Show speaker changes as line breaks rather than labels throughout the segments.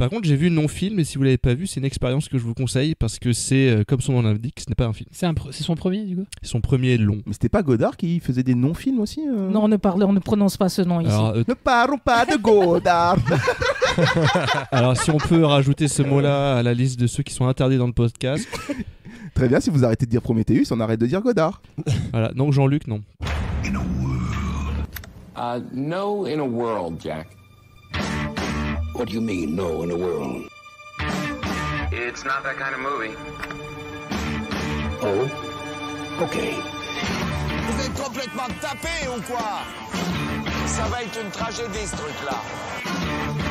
Par contre, j'ai vu non-film et si vous l'avez pas vu, c'est une expérience que je vous conseille parce que c'est, comme son nom l'indique, ce n'est pas un film.
C'est son premier du coup.
C'est son premier long.
Mais c'était pas Godard qui faisait des non-films aussi
Non, on ne prononce pas ce nom ici.
Alors,
Ne parlons pas de Godard.
alors, si on peut rajouter ce mot-là à la liste de ceux qui sont interdits dans le podcast.
Très bien, si vous arrêtez de dire Prometheus, on arrête de dire Godard.
Voilà, donc Jean-Luc, non.
No in a world, Jack.
What do you mean, no in a world?
It's not that kind of movie.
Oh? Okay.
Vous êtes complètement tapé ou quoi? Ça va être une tragédie ce truc-là.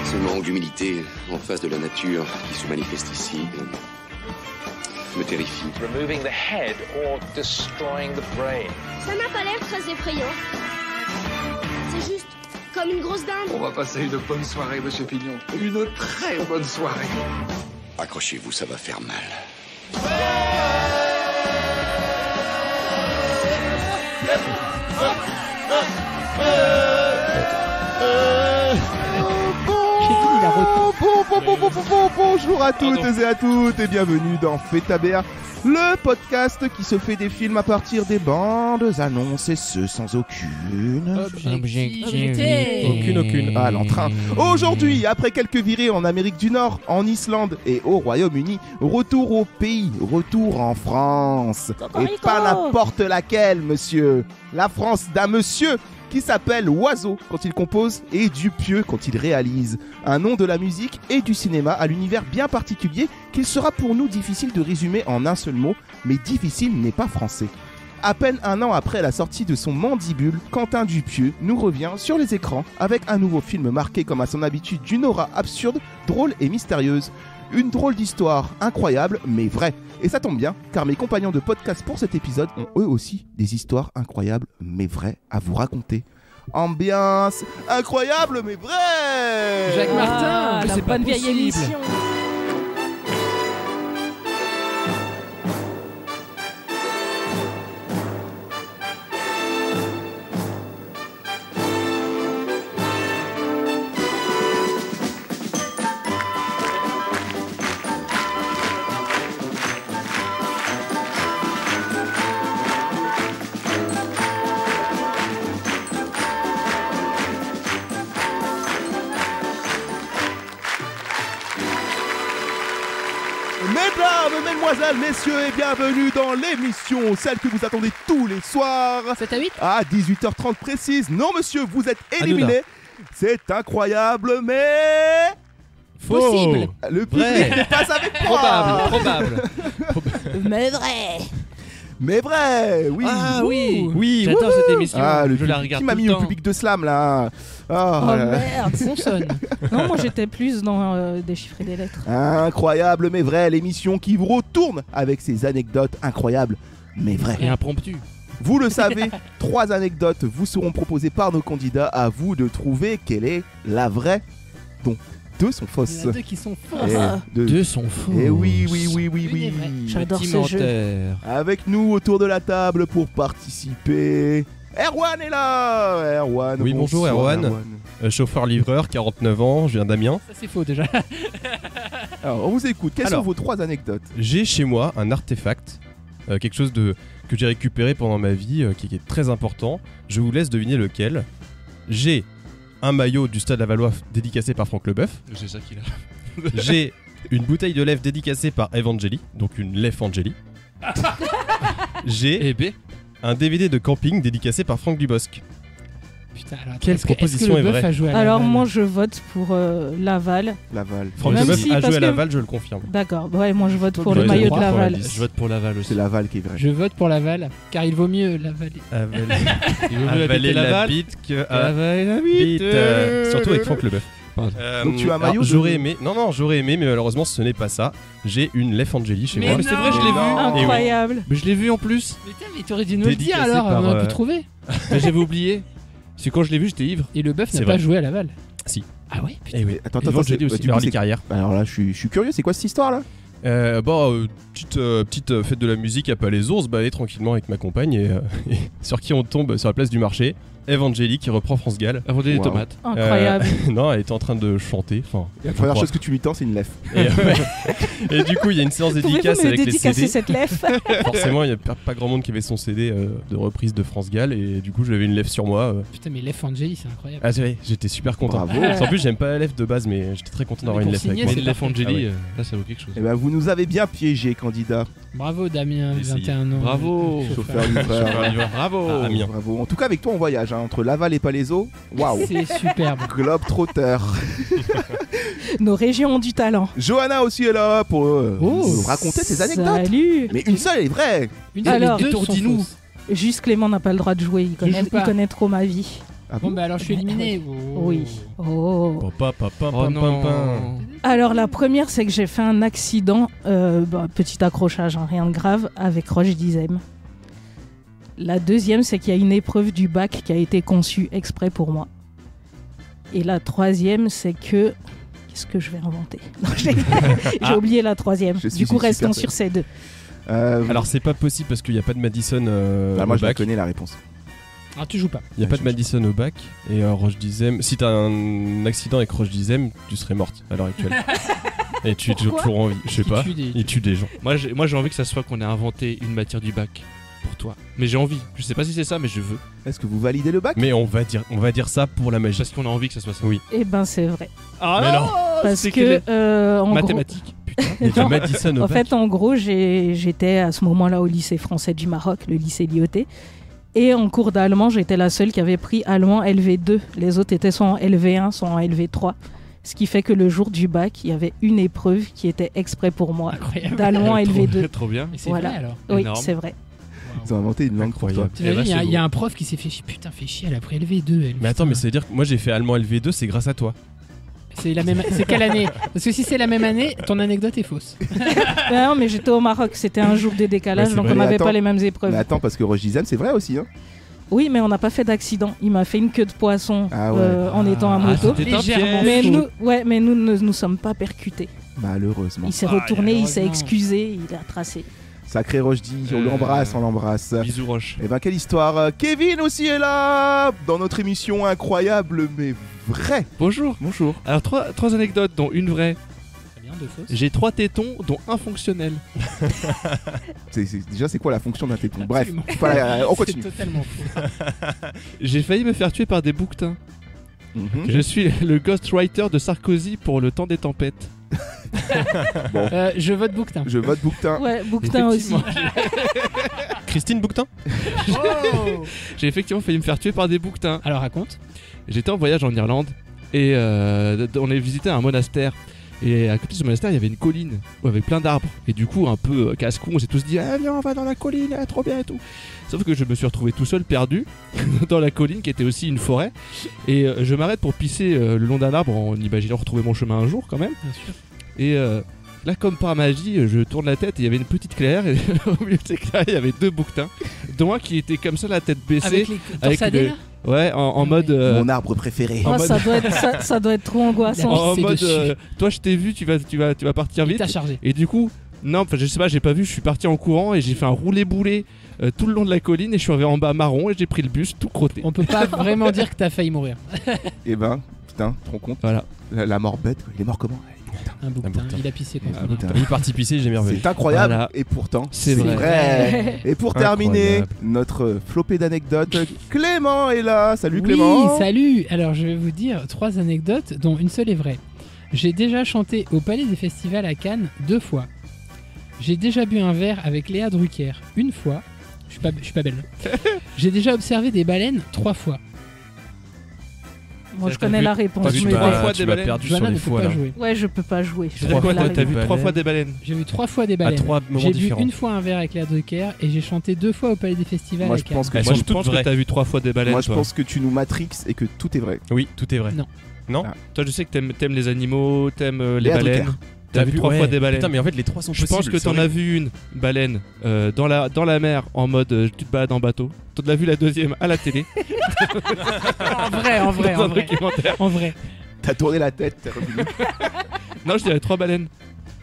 Ce manque d'humilité en face de la nature qui se manifeste ici me terrifie.
Removing the head or destroying the brain.
Ça n'a pas l'air très effrayant. C'est juste comme une grosse dinde.
On va passer une bonne soirée, Monsieur Pignon. Une très bonne soirée.
Accrochez-vous, ça va faire mal.
Bonjour à toutes et à toutes et bienvenue dans Faitabert, le podcast qui se fait des films à partir des bandes annonces et ce sans aucune à l'entrain. Aujourd'hui, après quelques virées en Amérique du Nord, en Islande et au Royaume-Uni, retour au pays, retour en France. Et pas n'importe laquelle, monsieur. La France d'un monsieur qui s'appelle Oizo quand il compose et Dupieux quand il réalise. Un nom de la musique et du cinéma à l'univers bien particulier qu'il sera pour nous difficile de résumer en un seul mot, mais difficile n'est pas français. À peine un an après la sortie de son Mandibule, Quentin Dupieux nous revient sur les écrans avec un nouveau film marqué comme à son habitude d'une aura absurde, drôle et mystérieuse. Une drôle d'histoire, incroyable mais vraie. Et ça tombe bien, car mes compagnons de podcast pour cet épisode ont eux aussi des histoires incroyables mais vraies à vous raconter. Ambiance incroyable mais vraie.
Jacques Martin,
la
c'est pas
bonne vieille
possible.
émission.
Mesdames, mesdemoiselles, messieurs, et bienvenue dans l'émission, celle que vous attendez tous les soirs.
7 à 8
À 18h30 précise. Non, monsieur, vous êtes éliminé. C'est incroyable, mais...
Possible.
Le public n'est pas avec moi.
Probable.
Mais vrai.
Mais vrai, oui.
Ah oui,
oui.
J'adore cette émission.
Ah,
je la regarde
qui m'a
tout
mis
le
le
temps.
public de slam, là?
Oh merde, consonne. Non, moi j'étais plus dans déchiffrer des lettres.
Incroyable, mais vrai, l'émission qui vous retourne avec ses anecdotes incroyables, mais vraies.
Et impromptu.
Vous le savez, 3 anecdotes vous seront proposées par nos candidats. À vous de trouver quelle est la vraie, dont 2 sont
Il
fausses.
y en a deux qui sont fausses.
Deux sont faux.
Et oui.
Une est vraie.
J'adore
Petit
ce jeu.
menteur.
Avec nous autour de la table pour participer, Erwan est là. Erwan.
Oui, bonjour,
bonsoir,
Erwan. Chauffeur-livreur, 49 ans, je viens d'Amiens.
Ça c'est faux déjà.
Alors, on vous écoute. Quelles sont
Alors.
vos 3 anecdotes?
J'ai chez moi un artefact, quelque chose que j'ai récupéré pendant ma vie, qui est très important. Je vous laisse deviner lequel. J'ai un maillot du Stade Lavallois dédicacé par Franck Leboeuf.
C'est ça qu'il a.
J'ai une bouteille de lèvres dédicacée par Evangeli, donc une lèvre Angeli. J'ai
Et B.
un DVD de camping dédicacé par Franck Dubosc.
Putain, alors,
Quelle
est-ce que
proposition
le
est
bœuf
vraie
a joué à la
Alors
balle
moi je vote pour Laval.
Laval.
Franck
Même
Dubosc
si,
a
parce
joué à
que-
Laval, je le confirme.
D'accord, ouais, moi je vote pour
J'aurais
le maillot de
droit pour la
Laval.
liste.
Je vote pour Laval aussi.
C'est Laval qui est vrai.
Je vote pour Laval, car il vaut mieux l'avaler.
Il vaut mieux
Avaler
habiter
la
Laval.
bite que
Avaler la
bite,
bite.
surtout avec Franck Leboeuf.
Donc tu as un
alors,
maillot de-
J'aurais aimé. Non, j'aurais aimé, mais malheureusement ce n'est pas ça. J'ai une lèvre Angeli chez moi.
Mais c'est vrai, je l'ai vu.
Incroyable.
Mais je l'ai vu en plus.
Mais putain, mais t'aurais dû nous le dire
Dédicacé
alors,
par,
on aurait pu trouver.
Mais j'avais oublié. C'est quand je l'ai vu, j'étais ivre.
Et le bœuf
C'est
n'a pas
vrai.
joué à Laval.
Si.
Ah ouais, putain.
Eh oui.
Attends,
Evangeli aussi.
du coup,
Early
c'est-
carrière.
Alors là, je suis curieux. C'est quoi cette histoire là?
Petite fête de la musique à Palaiso, on se baladait tranquillement avec ma compagne et sur qui on tombe sur la place du marché. Eve Angeli qui reprend France Gall.
À vendre des tomates.
Incroyable.
Non, elle était en train de chanter.
La première chose que tu lui tends, c'est une lèvre.
Et du coup, il y a une séance dédicace
Pouvez-vous me
avec les
dédicacer
CD.
cette lèvre?
Forcément, il n'y a pas grand monde qui avait son CD de reprise de France Gall et du coup, j'avais une lèvre sur moi.
Putain, mais Lef Angeli, c'est incroyable.
Ah, c'est vrai, j'étais super content.
Bravo.
En plus, j'aime pas la lèvre de base, mais j'étais très content d'avoir
Mais
une
pour
lèvre avec
signer,
moi.
Mais
c'est
Lef
parfait.
Angeli,
Ah ouais.
là ça vaut quelque chose.
Eh ben, vous nous avez bien piégés, candidat.
Bravo Damien,
J'ai essayé.
21 ans.
Bravo.
Chauffeur livreur.
Bravo.
Ah, Amiens.
Bravo. En tout cas, avec toi, on voyage entre Laval et Palaiso. Waouh.
C'est superbe.
Globe-trotter.
Nos régions ont du talent.
Johanna aussi est là pour nous raconter ses anecdotes.
Salut.
Mais une seule est vraie.
Une
Alors,
des deux sont
dis-nous.
fausses.
Juste Clément n'a pas le droit de jouer.
joue pas.
Il connaît trop ma vie.
Ah
Bon, bah alors je suis éliminé. Oh.
Oui. Oh.
Oh non.
Alors la première, c'est que j'ai fait un accident, petit accrochage, hein, rien de grave, avec Roche Dizem. La deuxième, c'est qu'il y a une épreuve du bac qui a été conçue exprès pour moi. Et la troisième, c'est que... Qu'est-ce que je vais inventer? Non, j'ai oublié la troisième.
Je suis
Du coup,
une
restons
super
sur ces deux.
Alors, c'est pas possible parce qu'il n'y a pas de Madison
bah, moi,
au
je la
bac.
connais la réponse.
Ah, tu joues pas.
Il n'y a
Ouais,
pas
je-
de Madison au bac. Et Roche Dizem, si t'as un accident avec Roche Dizem, tu serais morte à l'heure actuelle. Et tu es toujours en vie. Je sais
Tu
pas.
tues des-
Il tue des gens.
Moi j'ai envie que ça soit qu'on ait inventé une matière du bac pour toi. Mais j'ai envie. Je sais pas si c'est ça, mais je veux.
Est-ce que vous validez le bac?
Mais on va dire ça pour la magie.
Parce qu'on a envie que ça soit ça.
Oui.
Eh ben, c'est vrai.
Ah
Mais non.
Parce
c'est
que, en gros,
mathématiques. Putain.
Il y a de
Non.
Madison au
En
bac.
fait, en gros, j'étais à ce moment-là au lycée français du Maroc, le lycée Lyoté. Et en cours d'allemand, j'étais la seule qui avait pris allemand LV2. Les autres étaient soit en LV1, soit en LV3. Ce qui fait que le jour du bac, il y avait une épreuve qui était exprès pour moi,
Incroyable.
d'allemand LV2.
Trop bien.
Mais c'est
Voilà.
vrai alors.
Oui,
Énorme.
c'est vrai.
Ils ont inventé une langue pour toi.
Incroyable.
T'imagines,
là,
il y a-
c'est
il y, a
beau.
un prof qui s'est fait chier. Putain, fait chier, elle a pris LV2. Elle.
Mais attends, mais
Putain.
ça veut dire que moi j'ai fait allemand LV2, c'est grâce à toi.
C'est la même. C'est quelle année? Parce que si c'est la même année, ton anecdote est fausse.
Non, mais j'étais au Maroc, c'était un jour de décalage,
Ouais, c'est
donc
vrai.
on n'avait
Attends.
pas les mêmes épreuves.
Mais attends, parce que Roche Dizem, c'est vrai aussi. Hein.
Oui, mais on n'a pas fait d'accident. Il m'a fait une queue de poisson
Ah ouais.
en étant à
Ah,
moto.
c'était un
Légèrement.
piège.
Mais nous ne nous sommes pas percutés.
Malheureusement.
Il s'est retourné, il s'est
malheureusement.
excusé, il a tracé.
Sacré Roche Dizem, on l'embrasse, on l'embrasse.
Bisous Roche.
Et ben quelle histoire. Kevin aussi est là dans notre émission incroyable mais vraie.
Bonjour.
Bonjour.
Alors trois anecdotes, dont une vraie.
Très bien, deux fausses.
J'ai 3 tétons, dont un fonctionnel.
Déjà c'est quoi la fonction d'un téton? Bref,
Absolument.
voilà, on
C'est
continue.
totalement faux.
J'ai failli me faire tuer par des bouquetins.
Mhm.
Je suis le ghostwriter de Sarkozy pour le temps des tempêtes.
Je vote Bouquetin.
Je vote Bouquetin.
Ouais, Bouquetin aussi.
Effectivement.
Christine Bouquetin
Oh.
J'ai effectivement failli me faire tuer par des bouquetins.
Alors raconte.
J'étais en voyage en Irlande et on a visité un monastère. Et à côté de ce monastère, il y avait une colline avec plein d'arbres. Et du coup, un peu casse-cou, on s'est tous dit, ah, viens, on va dans la colline, ah, trop bien et tout. Sauf que je me suis retrouvé tout seul, perdu, dans la colline qui était aussi une forêt. Et je m'arrête pour pisser le long d'un arbre en imaginant retrouver mon chemin un jour quand même.
Bien sûr.
Et là, comme par magie, je tourne la tête et il y avait une petite claire. Et au milieu de ces clairs, il y avait 2 bouquetins, dont un qui était comme ça, la tête baissée.
Avec les
avec
torsadés
le-
là.
Ouais, en
Ouais.
mode.
Mon arbre préféré.
En
Oh,
mode-
ça doit être trop angoissant.
En
C'est
mode,
dessus.
toi je t'ai vu, tu vas partir
Il
vite.
t'a chargé.
Et du coup, non, enfin je sais pas, j'ai pas vu, je suis parti en courant et j'ai fait un roulé-boulé tout le long de la colline et je suis arrivé en bas marron et j'ai pris le bus tout crotté.
On peut pas vraiment dire que t'as failli mourir.
Et ben, putain, tu te rends compte?
Voilà.
La mort bête, quoi. Il est mort comment?
Un Bouquetin.
Bouquetin.
Il a pissé contre
Ah,
moi.
putain.
Il est parti pisser, j'ai merveilleux.
C'est incroyable
Voilà.
et pourtant
C'est vrai.
Et pour terminer,
Incroyable.
notre flopée d'anecdotes, Clément est là. Salut Clément.
Oui, salut. Alors je vais vous dire 3 anecdotes dont une seule est vraie. J'ai déjà chanté au Palais des Festivals à Cannes 2 fois. J'ai déjà bu un verre avec Léa Drucker 1 fois. Je suis pas belle. J'ai déjà observé des baleines 3 fois.
Moi, je
T'as
connais
vu-
la réponse.
t'as vu
mais
3
ouais.
fois
tu
des
m'as
baleines
perdu sur
Johanna
les
ne peut
fois
pas
là.
jouer.
Ouais, je peux pas jouer. Je
C'est quoi,
connais la
t'as vu
réponse.
3 fois des baleines?
J'ai vu 3 fois des
À
baleines.
3 moments
J'ai bu
différents.
une fois un verre avec Léa Drucker et j'ai chanté 2 fois au Palais des Festivals
Moi
à
je
Cannes.
pense que
Elles
Moi
sont
je
toutes
pense que
vraies.
t'as vu 3 fois des baleines.
moi je
toi.
pense que tu nous matrix et que tout est vrai.
Oui, tout est vrai.
Non.
Toi je sais que t'aimes les animaux, t'aimes les
Léa
baleines.
Drucker.
T'as vu 3
ouais.
fois des baleines.
Putain, mais en fait, les 3 sont
Je
possibles.
pense que
c'est
t'en as
horrible.
vu une baleine dans la mer en mode tu te balades en bateau. T'en as vu la deuxième à la télé.
En vrai, en vrai,
dans
en
un
vrai.
documentaire.
En vrai.
T'as tourné la tête, t'es revenu.
Non, je dirais 3 baleines.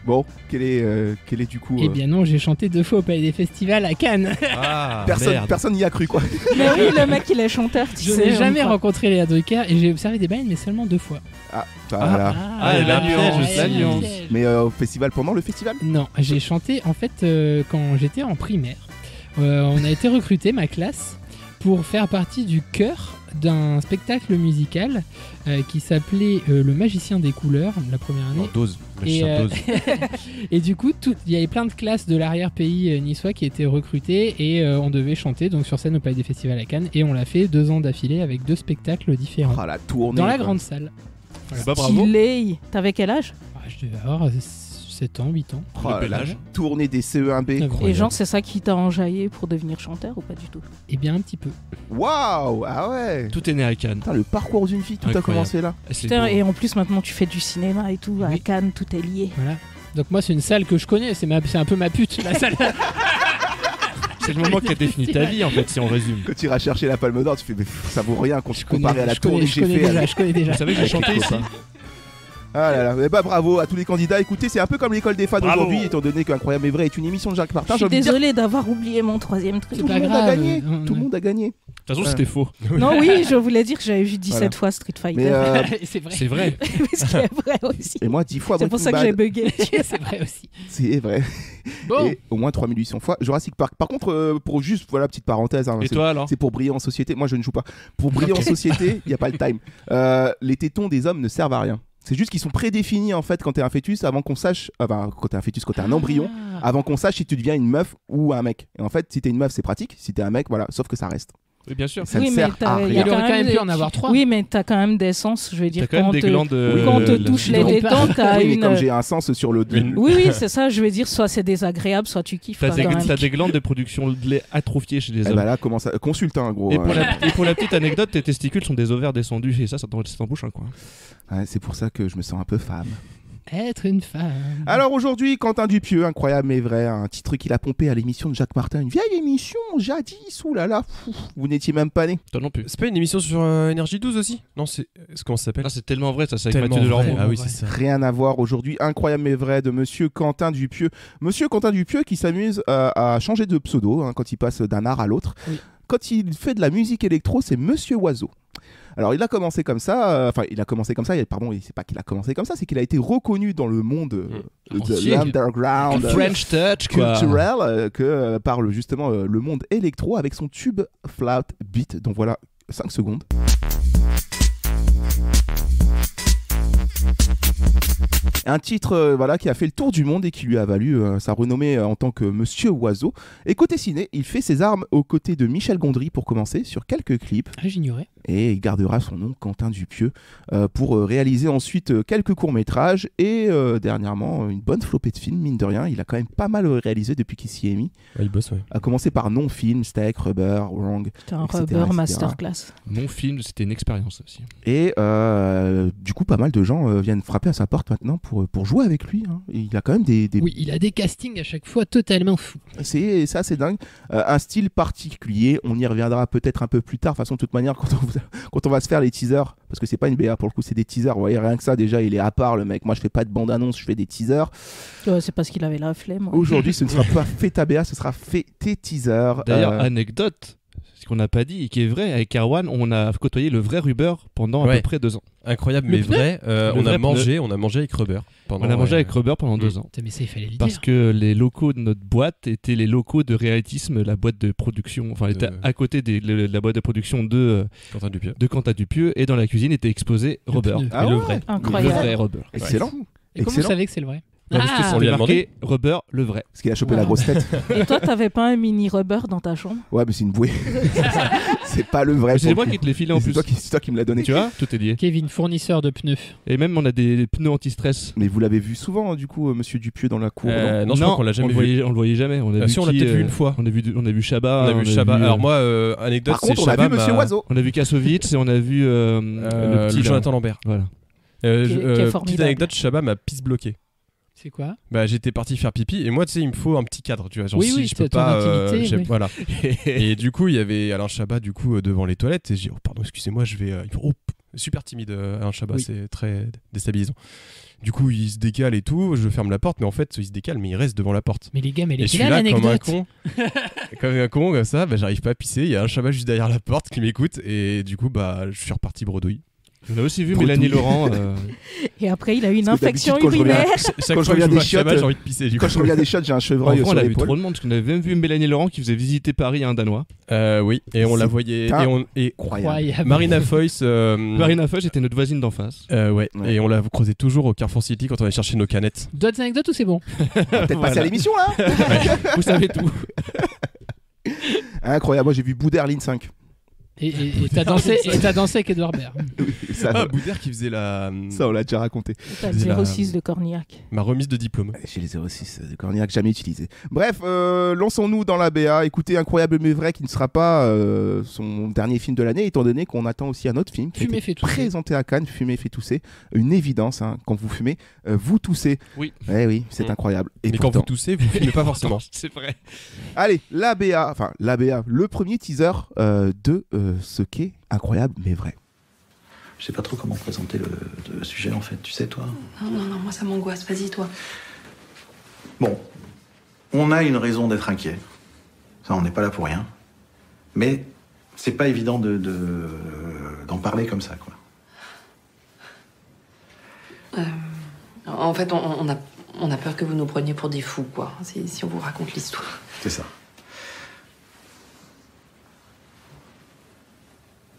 Bon, quel est du coup
Eh bien non, j'ai chanté 2 fois au Palais des Festivals à Cannes.
Ah, merde.
personne n'y a cru quoi.
Mais oui, le mec il est chanteur, tu
Je
sais.
n'ai
on
jamais
croit.
rencontré Léa Drucker et j'ai observé des baleines, mais seulement 2 fois.
Ah, voilà.
Ah, la nuance, la
ouais,
nuance.
piège.
Mais au festival, pendant le festival?
Non, j'ai chanté en fait quand j'étais en primaire. On a été recruté, ma classe, pour faire partie du chœur d'un spectacle musical qui s'appelait Le Magicien des Couleurs, la première année.
Non, dose.
Et,
Dose.
Et du coup, il y avait plein de classes de l'arrière-pays niçois qui étaient recrutées et on devait chanter donc sur scène au Palais des Festivals à Cannes et on l'a fait 2 ans d'affilée avec 2 spectacles différents
Ah, la tournée.
dans la
quoi.
grande salle. Voilà.
Bah, bravo.
Stylé. T'avais quel âge?
Ah, je devais avoir 7 ans, 8 ans.
Oh,
Le bel
la
âge.
tournée des CE1B.
Neuf ans.
Et genre, c'est ça qui t'a enjaillé pour devenir chanteur ou pas du tout?
Eh bien, un petit peu.
Waouh, ah ouais.
Tout est né à Cannes.
Putain, le parcours d'une fille, tout a
Incroyable.
commencé là.
Ah, c'est
Putain,
beau.
et en plus maintenant tu fais du cinéma et tout, à
Oui.
Cannes, tout est lié.
Voilà. Donc moi, c'est une salle que je connais. C'est un peu ma pute, la salle.
C'est le moment qui a défini ta vie en fait, si on résume.
Quand tu iras chercher la Palme d'Or, tu fais mais ça vaut rien comparé à la
je
tournée que j'ai fait.
déjà, je connais déjà.
Vous savez que j'ai chanté ici.
Ah là là, mais bah bravo à tous les candidats. Écoutez, c'est un peu comme l'école des fans
Bravo.
aujourd'hui, étant donné qu'Incroyable mais vrai est une émission de Jacques Martin.
Je
j'ai
suis
envie de dire,
désolée d'avoir oublié mon 3e truc.
C'est
tout
pas
le monde
grave.
a gagné.
On-
Tout le monde a gagné.
De toute façon, c'était faux.
Non, oui, je voulais dire que j'avais vu 17
Voilà.
fois Street Fighter.
Mais
C'est vrai.
C'est vrai.
Ce qui est vrai aussi.
et moi 10 fois
C'est pour ça que
Breaking
j'ai
Bad.
bugué.
C'est vrai aussi.
C'est vrai.
Bon.
Et au moins 3800 fois Jurassic Park. Par contre, pour juste voilà petite parenthèse, hein,
Et
c'est-
toi alors?
c'est pour briller en société. Moi, je ne joue pas. Pour briller en société, il n'y a pas le time. Les tétons des hommes ne servent à rien. C'est juste qu'ils sont prédéfinis en fait quand t'es un fœtus, avant qu'on sache. Enfin, quand t'es un fœtus, quand t'es un embryon,
Ah.
avant qu'on sache si tu deviens une meuf ou un mec. Et en fait, si t'es une meuf, c'est pratique. Si t'es un mec, voilà. Sauf que ça reste.
Oui, bien sûr.
Ça
Oui,
ne
mais
sert
t'as-
à
il y
rien.
a
Il aurait quand même pu
des-
en avoir 3.
Oui, mais t'as quand même des sens, je veux dire.
T'as quand même des glandes.
Quand on te touche les
devrais
tétons, t'as
Oui, mais
une.
comme j'ai un sens sur le.
Oui, oui, c'est ça, je veux dire, soit c'est désagréable, soit tu kiffes.
T'as
quoi,
des,
quand même.
t'as des glandes de production de lait atrophiées chez les
Eh
hommes.
bah là, comment ça. Consulte, hein, gros.
Et pour la petite anecdote, tes testicules sont des ovaires descendus et ça t'embouche un coin.
Ouais, c'est pour ça que je me sens un peu femme.
Être une femme.
Alors aujourd'hui, Quentin Dupieux, incroyable mais vrai, un titre qu'il a pompé à l'émission de Jacques Martin, une vieille émission, jadis, oulala, vous n'étiez même pas né.
Toi non plus.
C'est pas une émission sur Énergie 12 aussi? Non, comment ça s'appelle?
Ah, c'est tellement vrai, ça, c'est avec
Tellement
Mathieu
vrai.
Delormeau.
Ah oui,
Ouais.
c'est ça.
Rien à voir aujourd'hui, incroyable mais vrai de monsieur Quentin Dupieux. Monsieur Quentin Dupieux qui s'amuse à changer de pseudo hein, quand il passe d'un art à l'autre.
Oui.
Quand il fait de la musique électro, c'est Monsieur Oiseau. Alors il a commencé comme ça, pardon, c'est pas qu'il a commencé comme ça, c'est qu'il a été reconnu dans le monde de
Entier.
l'underground
French touch, quoi.
culturel parle justement le monde électro avec son tube Flat Beat, dont voilà 5 secondes. Un titre voilà, qui a fait le tour du monde et qui lui a valu sa renommée en tant que Monsieur Oiseau. Et côté ciné, il fait ses armes aux côtés de Michel Gondry pour commencer sur quelques clips.
Ah, j'ignorais.
Et il gardera son nom, Quentin Dupieux, pour réaliser ensuite quelques courts-métrages et dernièrement une bonne flopée de films, mine de rien. Il a quand même pas mal réalisé depuis qu'il s'y est mis.
Ouais, il bosse, ouais.
A commencer par Non-Film, Steak, Rubber, Wrong.
T'as un
etc.,
rubber
etc.
masterclass.
Mon film, c'était une expérience aussi.
Et du coup, pas mal de gens viennent frapper à sa porte maintenant pour jouer avec lui. Hein. Et il a quand même des...
Oui, il a des castings à chaque fois totalement fous.
C'est ça, c'est dingue. Un style particulier, on y reviendra peut-être un peu plus tard. De toute façon, de toute manière, quand on va se faire les teasers, parce que c'est pas une BA pour le coup, c'est des teasers. Vous voyez, rien que ça, déjà, il est à part, le mec. Moi, je fais pas de bande-annonce, je fais des teasers.
C'est parce qu'il avait la flemme. Ouais.
Aujourd'hui, ce ne sera pas fait ta BA, ce sera fait tes teasers.
D'ailleurs, anecdote, ce qu'on n'a pas dit et qui est vrai, avec Erwan, on a côtoyé le vrai Rubber pendant à
Ouais.
peu près 2 ans.
Incroyable,
Le
mais
pneu
vrai. On
vrai
a mangé avec Rubber.
On a mangé avec Rubber pendant 2 ans.
Putain, mais ça, il fallait le
Parce
dire.
que les locaux de notre boîte étaient les locaux de Réalisme, la boîte de production. Enfin, elle était à côté de la boîte de production de Quentin Dupieux. Et dans la cuisine était exposé Rubber.
pneu.
Ah
Et le
ouais.
vrai.
Incroyable.
Le vrai Rubber.
Excellent.
Et comment vous savez que c'est le vrai?
Parce que
Ah,
on lui
c'était
a
marqué Rubber, le vrai.
Parce qu'il a chopé la grosse tête.
Et toi, t'avais pas un mini rubber dans ta chambre?
Ouais, mais c'est une bouée. C'est pas le vrai.
Mais c'est
pour
moi
le
qui
coup.
te l'ai filé en
C'est
plus.
toi qui me l'as donné.
Tu vois, tout est lié.
Kevin, fournisseur de pneus.
Et même on a des pneus anti-stress.
Mais vous l'avez vu souvent, du coup, Monsieur Dupieux dans la cour. non
Non, je crois qu'on l'a jamais vu.
On le voyait jamais. On a
Si, on l'a
qui,
peut-être vu une fois.
On a vu Chabat.
On a vu Chabat.
vu,
Alors moi, anecdote,
Par contre, on a
Chabat
vu Monsieur Oiseau.
on a vu Kassovitz et on a vu le petit là.
Jonathan Lambert.
Voilà.
Qui est
Petite
formidable.
anecdote, Chabat m'a pisse bloqué.
C'est quoi?
Bah, j'étais parti faire pipi et moi, tu sais, il me faut un petit cadre, tu vois. Genre,
Oui,
si
oui,
je peux
c'est ton
pas.
intimité, oui.
Voilà. Et du coup, il y avait Alain Chabat, du coup, devant les toilettes. Et j'ai dit, oh, pardon, excusez-moi, je vais. Il me fait, oh, super timide, Alain Chabat,
Oui.
c'est très déstabilisant. Du coup, il se décale et tout, je ferme la porte, mais en fait, il se décale, mais il reste devant la porte.
Mais les gars, mais
Et
les
je suis
gars,
là comme un
l'anecdote.
con, comme ça, j'arrive pas à pisser, il y a un chabat juste derrière la porte qui m'écoute, et du coup, je suis reparti bredouille.
On a aussi vu
Bredouille.
Mélanie Laurent.
Et après, il a eu une
Parce que
infection
d'habitude, quand je reviens-
urinaire.
Chaque
Quand je
fois que
regarde
je vois
des
un chabat,
shots,
j'ai envie de pisser. Du
Quand
coup.
je regarde des shots, j'ai un
En
chevreuil
vrai, on
sur
a vu
l'épaule.
trop de monde parce qu'on avait même vu Mélanie Laurent qui faisait visiter Paris à un Danois.
Oui, et on la
C'est
voyait. Et
Incroyable.
Marina Foïs.
Marina Foch était notre voisine d'en face.
Ouais.
Ouais.
Et on la croisait toujours au Carrefour City quand on allait chercher nos canettes.
D'autres anecdotes ou c'est bon?
Peut-être passer à l'émission là.
Vous savez tout.
Incroyable. Moi, j'ai vu Boudherline 5.
Et t'as dansé avec Edouard Baird.
Ça,
Ah, Boudère qui faisait
ça, on l'a déjà raconté.
T'as
C'est
le 06 de Cornillac.
ma remise de diplôme.
J'ai les 06 de Cornillac jamais utilisé. Bref, lançons-nous dans la BA. Écoutez, Incroyable mais vrai, qui ne sera pas son dernier film de l'année, étant donné qu'on attend aussi un autre film qui a
Fumer
été
fait tousser.
présenté à Cannes, Fumer fait tousser. Une évidence, hein, quand vous fumez, vous toussez.
Oui.
Eh oui, c'est
Mm.
incroyable. Et
Mais quand
pourtant...
vous toussez, vous filmez pas forcément.
C'est vrai.
Allez, la BA, le premier teaser de ce qu'est Incroyable mais vrai.
Je sais pas trop comment présenter le sujet en fait, tu sais toi.
Non, moi ça m'angoisse, vas-y toi.
Bon, on a une raison d'être inquiet. Ça, on n'est pas là pour rien. Mais c'est pas évident d'en parler comme ça, quoi.
En fait, on a peur que vous nous preniez pour des fous, quoi, si on vous raconte l'histoire.
C'est ça.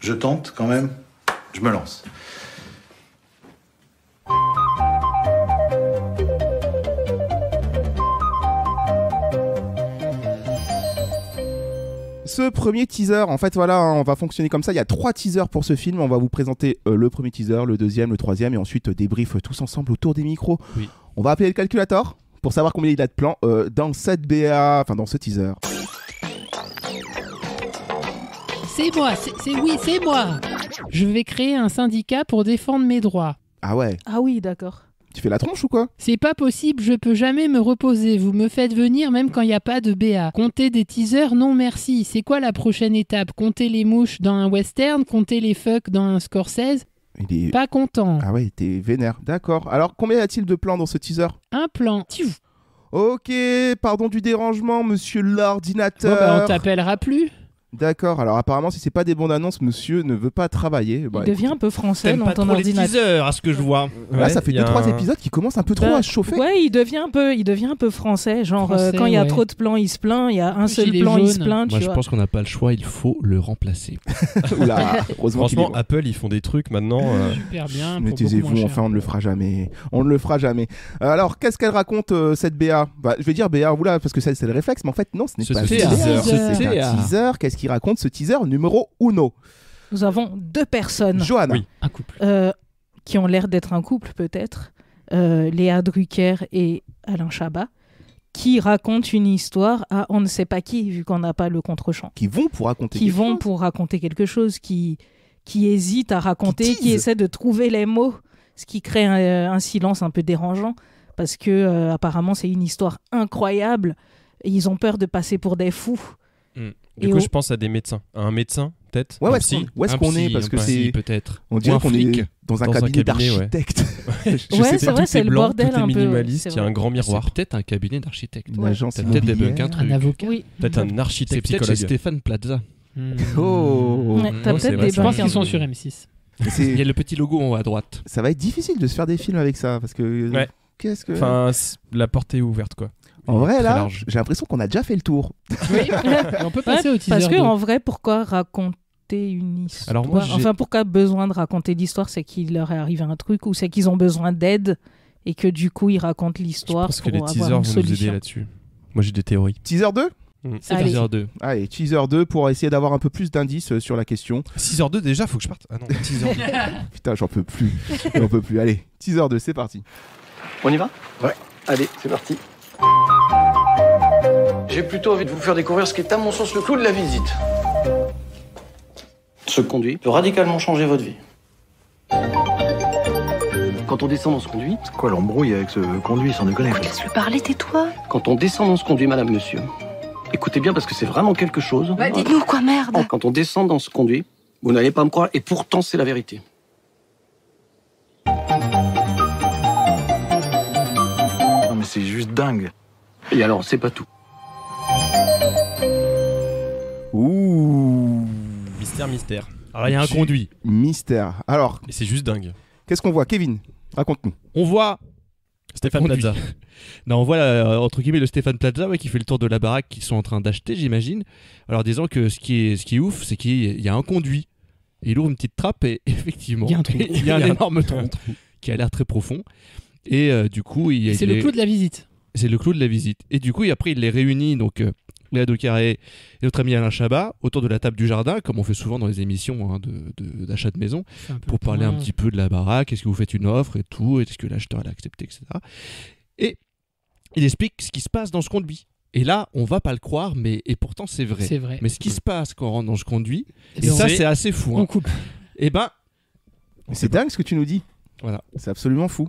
Je tente quand même, je me lance.
Ce premier teaser, en fait, voilà, hein, on va fonctionner comme ça. Il y a 3 teasers pour ce film. On va vous présenter le premier teaser, le deuxième, le troisième, et ensuite débrief tous ensemble autour des micros.
Oui.
On va appeler le calculator pour savoir combien il a de plans dans cette BA, enfin dans ce teaser.
C'est moi, c'est moi. Je vais créer un syndicat pour défendre mes droits.
Ah ouais,
Ah oui, d'accord.
tu fais la tronche ou quoi?
C'est pas possible, je peux jamais me reposer. Vous me faites venir même quand il n'y a pas de BA. Compter des teasers, non merci. C'est quoi la prochaine étape? Compter les mouches dans un western? Compter les fucks dans un Scorsese?
Il est...
Pas content.
Ah ouais, t'es vénère. D'accord. Alors, combien y a-t-il de plans dans ce teaser?
Un plan. Tiou.
Ok, pardon du dérangement, monsieur l'ordinateur.
Bon bah on t'appellera plus.
D'accord, alors apparemment, si c'est pas des bandes annonces, monsieur ne veut pas travailler. Bah,
Il devient un peu français
T'aimes
dans
pas
ton
trop les
ordinateur.
teasers, à ce que je vois.
là, ça fait
il y a
2-3
un-
épisodes qui commencent un peu trop
Bah,
à chauffer.
Ouais, il devient un peu français. Genre,
Français,
quand il y a
ouais.
trop de plans, il se plaint. Il y a un seul
Gilet
plan, il se
jaune.
plaint.
Moi,
Tu
je
vois.
pense qu'on n'a pas le choix, il faut le remplacer.
Oula, heureusement qu'il est
Franchement,
bon.
Apple, ils font des trucs maintenant.
Super bien.
Mais
pour
taisez-vous,
beaucoup moins
enfin
cher.
on ne le fera jamais. On ne le fera jamais. Alors, qu'est-ce qu'elle raconte cette BA? Bah, je vais dire BA, oula, parce que c'est le réflexe, mais en fait, non, ce n'est
Ce
pas
teaser.
un teaser.
Teaser.
C'est un teaser. Qu'est-ce qu'il raconte ce teaser numéro 1?
Nous avons 2 personnes
Johanna.
Oui.
Un couple.
qui ont l'air d'être un couple, peut-être. Léa Drucker et Alain Chabat, qui racontent une histoire à on ne sait pas qui, vu qu'on n'a pas le contre-champ.
Qui vont pour raconter
Qui
quelque
vont
chose.
pour raconter quelque chose, qui hésitent à raconter,
Qui
qui essaient de trouver les mots, ce qui crée un silence un peu dérangeant, parce que apparemment c'est une histoire incroyable, et ils ont peur de passer pour des fous.
Du
Et
coup,
au-
je pense à des médecins. À un médecin, peut-être.
Ouais,
Un
où est-ce
psy.
qu'on- où est-ce qu'on est? Parce que c'est.
peut-être.
On
Ou
dirait
un
qu'on
flic.
est dans un
Dans un
cabinet
cabinet, ouais.
d'architecte.
Ouais, c'est
pas,
vrai,
tout
c'est
est
le
blanc,
bordel
tout est
un peu.
minimaliste,
c'est
il y a
vrai.
un grand miroir.
C'est peut-être un cabinet d'architecte.
Une
Ouais.
agence
T'as peut-être
immobilière.
débunk un truc.
Un avocat.
Oui.
Peut-être un
C'est
architecte
peut-être chez
psychologue.
Stéphane Plaza.
Oh.
Ouais, t'as
Non, c'est
peut-être
vrai,
des
c'est
Je pense
vrai.
qu'ils sont sur M6.
C'est-
Il y a le petit logo en haut à droite.
Ça va être difficile de se faire des films avec ça parce que.
Ouais.
Qu'est-ce que.
Enfin, la porte est ouverte, quoi.
en vrai,
très
là,
large.
j'ai l'impression qu'on a déjà fait le tour.
Oui. Et on peut passer au teaser.
Parce que
2.
en vrai, pourquoi raconter une histoire?
Alors moi, j'ai-
Enfin, pourquoi besoin de raconter l'histoire? C'est qu'il leur est arrivé un truc ou c'est qu'ils ont besoin d'aide et que du coup ils racontent
Je
l'histoire
pense que
pour
les
avoir
teasers
une
vont nous aider
solution.
là-dessus. Moi, j'ai des théories.
Teaser 2?
C'est
Allez.
teaser 2.
Allez, teaser 2 pour essayer d'avoir un peu plus d'indices sur la question.
6h02 déjà, faut que je parte. Ah non, 6h02.
Putain, j'en peux plus. J'en peux plus. Allez, teaser 2, c'est parti.
On y va? Ouais. Allez, c'est parti.
J'ai plutôt envie de vous faire découvrir ce qui est à mon sens le clou de la visite.
Ce conduit peut radicalement changer votre vie.
Quand on descend dans ce conduit,
C'est quoi l'embrouille avec ce conduit, sans déconner?
Laisse-le parler, tais-toi.
quand on descend dans ce conduit, madame, monsieur, écoutez bien parce que c'est vraiment quelque chose.
Bah, dites-nous quoi, merde.
Quand on descend dans ce conduit, vous n'allez pas me croire, et pourtant c'est la vérité.
c'est juste dingue.
Et alors, c'est pas tout.
Ouh.
Mystère.
Alors, il y a un conduit.
Mystère. Alors,
Et c'est juste dingue.
qu'est-ce qu'on voit, Kevin? Raconte-nous.
On voit
Stéphane
conduit.
Plaza.
Non, on voit entre guillemets le Stéphane Plaza qui fait le tour de la baraque qu'ils sont en train d'acheter, j'imagine. Alors disons que ce qui est ouf, c'est qu'il y a un conduit. Et il ouvre une petite trappe et effectivement,
Il y a un trou.
il y a un énorme trou qui a l'air très profond. Et du coup,
C'est le clou de la visite.
C'est le clou de la visite. Et du coup, après, il les réunit, donc Léa Drucker et notre ami Alain Chabat, autour de la table du jardin, comme on fait souvent dans les émissions d'achat de maison, pour parler un petit peu de la baraque. Est-ce que vous faites une offre et tout? Est-ce que l'acheteur l'a accepté, etc. Et il explique ce qui se passe dans ce conduit. Et là, on va pas le croire, et pourtant c'est vrai.
C'est vrai.
Mais ce qui se passe quand on rentre dans ce conduit,
Et
et ça
c'est-
c'est assez fou.
On
Hein.
coupe.
Et ben,
C'est dingue ce que tu nous dis.
Voilà.
C'est absolument fou.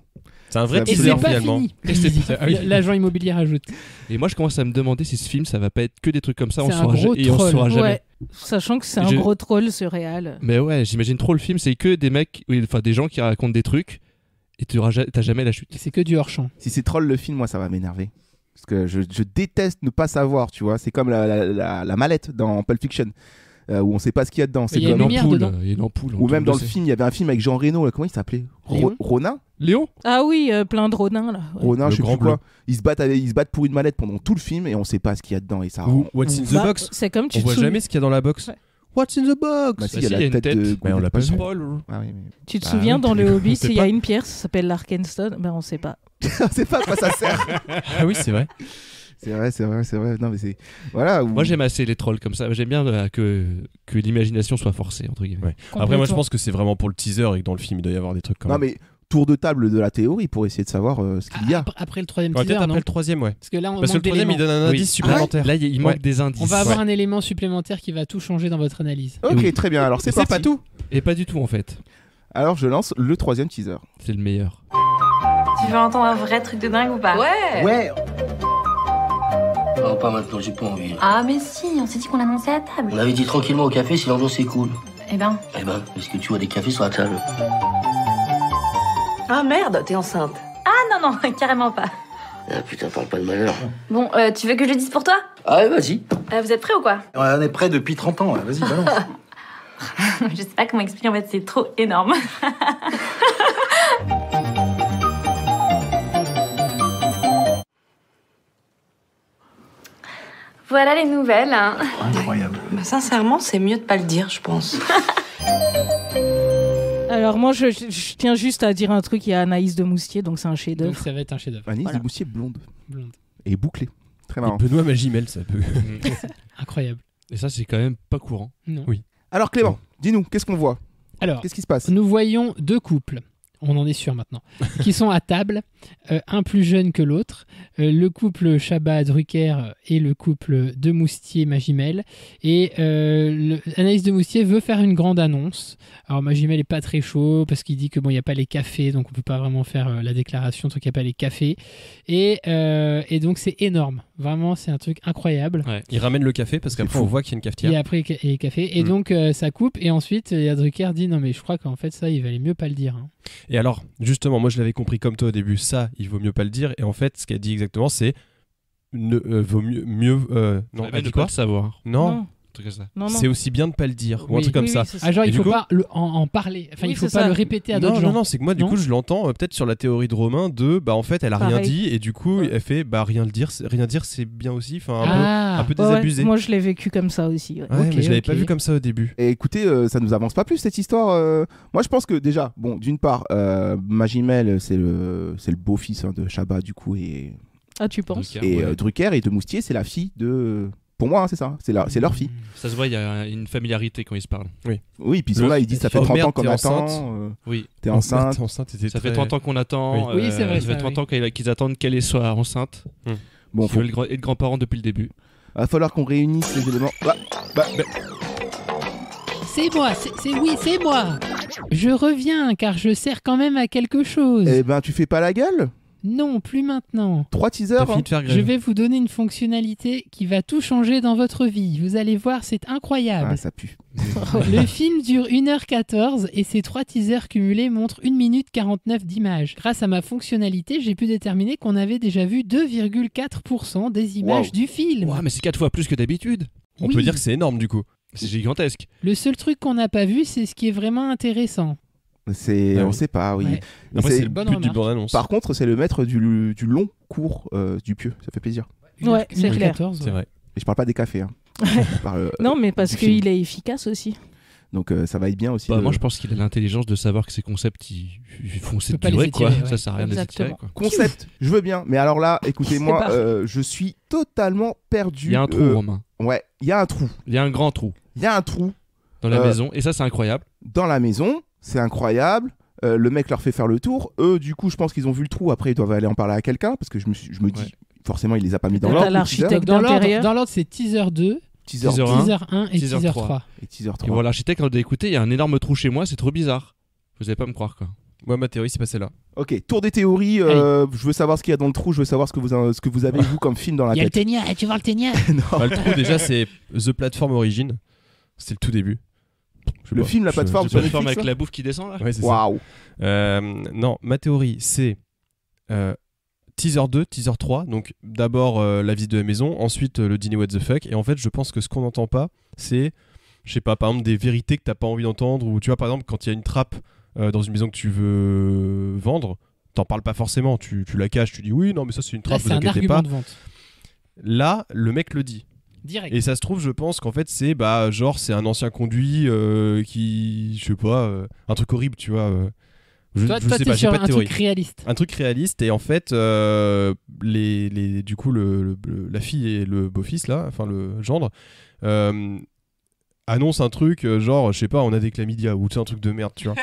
C'est un vrai
Et
Et
teaser
c'est pas
finalement.
fini.
Et c'est-
Ah oui.
L'agent immobilier rajoute.
et moi je commence à me demander si ce film ça va pas être que des trucs comme ça,
C'est un gros
et on
troll.
saura jamais.
Ouais, sachant que c'est un
Je-
gros troll surréal.
Mais ouais, j'imagine trop le film, c'est que des mecs, enfin des gens qui racontent des trucs et t'as jamais la chute.
Et c'est que du hors-champ.
Si c'est troll le film, moi, ça va m'énerver. Parce que je déteste ne pas savoir, tu vois. C'est comme la mallette dans Pulp Fiction, où on sait pas ce qu'il y a dedans.
Mais
C'est
il y a
comme...
une lumière dedans.
Il y a une ampoule.
Ou même dans le film, il y avait un film avec Jean Reno, là, comment il s'appelait?
Léon
Ronin.
Léon.
Ah oui, plein de rodins là. Ouais.
Ronin,
Le
je sais
grand
plus quoi. Ils se battent pour une mallette pendant tout le film et on sait pas ce qu'il y a dedans et ça.
Ou What's in the
Bah,
box.
c'est comme tu
On
te
voit
souviens-
jamais ce qu'il y a dans la box.
Ouais.
What's in the box?
Bah si,
Bah
il y a
si,
la
il y a une
tête de.
tête.
Mais on l'a pas vu.
Ah oui, mais...
Tu te
Bah
souviens
oui.
dans le Hobbit,
sait
il y a
pas.
une pierre, ça s'appelle l'Arkenstone. Ben on sait pas.
on sait pas à quoi ça sert.
Ah oui, c'est vrai.
C'est vrai. Non mais c'est voilà.
Moi j'aime assez les trolls comme ça. J'aime bien que l'imagination soit forcée entre guillemets.
Ouais. Après, moi je pense que c'est vraiment pour le teaser et que dans le film il doit y avoir des trucs comme
Non mais tour de table de la théorie pour essayer de savoir ce qu'il y a.
Après le troisième
Ouais,
teaser,
peut-être
non
après le troisième, ouais.
Parce que là, on
Parce que le
manque
troisième il
d'éléments.
donne un
Oui.
indice supplémentaire.
Là il manque
Ouais.
des indices.
On va avoir
Ouais.
un élément supplémentaire qui va tout changer dans votre analyse.
Ok,
Oui.
très bien. Alors c'est
C'est
parti.
pas tout.
Et pas du tout en fait.
Alors je lance le troisième teaser.
C'est le meilleur.
Tu veux entendre un vrai truc de dingue ou pas?
Ouais.
Ouais.
Non, pas maintenant, j'ai pas envie.
Ah mais si, on s'est dit qu'on l'annonçait à table.
On avait dit tranquillement au café si l'ambiance est cool.
Eh ben,
Est-ce que tu vois des cafés sur la table?
Ah merde, t'es enceinte.
ah non, carrément pas.
Ah putain, parle pas de malheur.
Bon, tu veux que je le dise pour toi?
Ah ouais, vas-y.
Vous êtes prêts ou quoi?
On est prêts depuis 30 ans, là. Vas-y, balance.
Je sais pas comment expliquer, en fait, c'est trop énorme. Voilà les nouvelles. Hein.
Incroyable.
Bah, sincèrement, c'est mieux de pas le dire, je pense.
Alors moi, je tiens juste à dire un truc. Il y a Anaïs de Moustier, donc c'est un
Donc
chef-d'œuvre.
ça va être un chef-d'œuvre.
Anis
Voilà.
de Moustier blonde
Blonde.
et bouclée. Très
Et
marrant.
Benoît Magimel, ça peut.
Incroyable.
Et ça c'est quand même pas courant.
Non.
Oui.
Alors Clément, dis-nous, qu'est-ce qu'on voit?
Alors,
Qu'est-ce qui se passe?
nous voyons deux couples. On en est sûr maintenant. Qui sont à table, un plus jeune que l'autre, le couple Chabat-Drucker et le couple de Moustier-Magimel. Et Anaïs de Moustier veut faire une grande annonce. Alors Magimel est pas très chaud parce qu'il dit que bon, il n'y a pas les cafés, donc on peut pas vraiment faire la déclaration tant qu'il n'y a pas les cafés. Et donc c'est énorme. Vraiment, c'est un truc incroyable.
Ouais.
Il ramène le café parce qu'après
fou.
on voit qu'il y a une
Et
cafetière.
après, et café. Et donc, ça coupe. Et ensuite, Drucker dit non, mais je crois qu'en fait, ça, il valait mieux pas le dire. Hein.
Et alors, justement, moi je l'avais compris comme toi au début, ça, il vaut mieux pas le dire. Et en fait, ce qu'elle dit exactement, c'est vaut mieux. Non,
Ouais,
elle
ne
dit
pas
quoi?
le savoir.
Non,
Un truc comme ça.
Non, non.
c'est aussi bien de pas le dire. Ou un
Oui.
truc comme
Oui,
ça.
oui, c'est ça.
Ah, genre,
Et
il
du
faut
coup-
pas en parler. Enfin,
Oui,
il faut
c'est
pas
ça.
le répéter à d'autres
Non,
gens.
non, non, c'est que moi, du
Non
coup, je l'entends peut-être sur la théorie de Romain de, bah en fait, elle a rien
Pareil.
dit et du coup,
Ouais.
elle fait, bah rien dire, c'est bien aussi. Enfin,
Ah,
un peu
Ouais, ouais,
désabusé.
moi, je l'ai vécu comme ça aussi. Ouais.
Ouais,
Ok,
mais je l'avais pas
ok.
vu comme ça au début.
Et écoutez, ça nous avance pas plus cette histoire. Moi, je pense que déjà, bon, d'une part, Magimel, c'est le beau-fils de Chabat du coup, et
Ah, tu penses?
Drucker,
et
ouais.
Drucker et de Moustier, c'est la fille de. Pour moi, hein, c'est ça. C'est leur fille.
Ça se voit, il y a une familiarité quand ils se parlent.
Oui, puis ils sont là, ils disent ça fait
Oh,
30 ans
merde,
qu'on
t'es
attend.
enceinte.
Oui.
T'es enceinte.
T'es enceinte, t'étais
Ça fait
très-
30 ans qu'on attend.
Oui, c'est vrai,
Ça fait
ça,
30
oui.
ans qu'ils attendent qu'elle soit enceinte.
Bon,
Ils veulent être grands-parents depuis le début.
va falloir qu'on réunisse les éléments. Bah,
C'est moi, oui, c'est moi. Je reviens car je sers quand même à quelque chose.
eh ben, tu fais pas la gueule?
Non, plus maintenant.
3 teasers.
T'as fini de faire grève.
Je vais vous donner une fonctionnalité qui va tout changer dans votre vie. Vous allez voir, c'est incroyable.
Ah, ça pue.
Le film dure 1h14 et ces 3 teasers cumulés montrent 1 minute 49 d'images. Grâce à ma fonctionnalité, j'ai pu déterminer qu'on avait déjà vu 2,4% des images du film.
Ouais, mais c'est 4 fois plus que d'habitude.
On peut dire que c'est énorme du coup.
C'est gigantesque.
Le seul truc qu'on n'a pas vu, c'est ce qui est vraiment intéressant.
On sait pas, oui.
Ouais.
Après, c'est le
bonne
but du
remarque.
bande-annonce.
Par contre, c'est le maître du long cours du pieu. Ça fait plaisir.
Ouais, c'est clair.
1h14,
C'est vrai.
Et je parle pas des cafés. Hein. Je parle,
Non, mais parce
du film.
qu'il est efficace aussi.
Donc ça va être bien aussi.
Moi, je pense qu'il a l'intelligence de savoir que ces concepts, ils font cette
pas les
durée, quoi.
étirer, ouais.
Ça sert à rien de les étirer,
Exactement.
quoi.
Concept, je veux bien. Mais alors là,
C'est
écoutez-moi,
parfait.
je suis totalement perdu.
Il y a un trou, Romain.
Ouais, il y a un trou.
Il y a un grand trou
Il y a un trou
dans la maison. Et ça, c'est incroyable.
dans la maison. C'est incroyable. Le mec leur fait faire le tour. Eux, du coup, je pense qu'ils ont vu le trou. Après, ils doivent aller en parler à quelqu'un parce que je me dis, forcément, il les a pas mis dans
T'as
l'ordre.
l'architecte.
le teaser.
Donc,
d'intérieur.
dans l'ordre, c'est teaser 2,
Teaser
Teaser
2
un.
teaser 1 et
teaser
teaser
3.
3.
et teaser
Et
3.
voilà, l'architecte, quand d'écouter, il y a un énorme trou chez moi, c'est trop bizarre. Vous allez pas me croire, quoi.
Moi, ma théorie, c'est passé là.
Ok, tour des théories. Je veux savoir ce qu'il y a dans le trou. Je veux savoir ce que vous avez vous comme film dans la
Il y a le
tête.
ténia, tu vois le ténia.
Non.
Bah, le trou, déjà, c'est The Platform Origin. C'est le tout début. Je sais
Le
pas,
film, la plateforme
Tu
sur
peux le faire
Netflix.
avec
là
la bouffe qui descend, là
Ouais, c'est ça.
Waouh.
Non, ma théorie, c'est teaser 2, teaser 3. Donc d'abord la visite de la maison, ensuite le dîner what the fuck. Et en fait, je pense que ce qu'on n'entend pas, c'est, je sais pas, par exemple des vérités que t'as pas envie d'entendre. Ou tu vois, par exemple, quand il y a une trappe dans une maison que tu veux vendre, t'en parles pas forcément. Tu la caches, tu dis oui, non, mais ça c'est une
Là,
trappe,
c'est
vous
un
inquiétez
argument
pas.
de vente.
Là, le mec le dit.
Direct.
Et ça se trouve, je pense qu'en fait, c'est genre, c'est un ancien conduit qui, je sais pas, un truc horrible, tu vois. Je
Toi,
sais
t'es
pas, j'ai
sur
pas de
un
théorie.
truc réaliste.
Un truc réaliste, et en fait, du coup, la fille et le beau-fils, là, enfin le gendre, annonce un truc genre, je sais pas, on a des chlamydia, ou tu sais, un truc de merde, tu vois.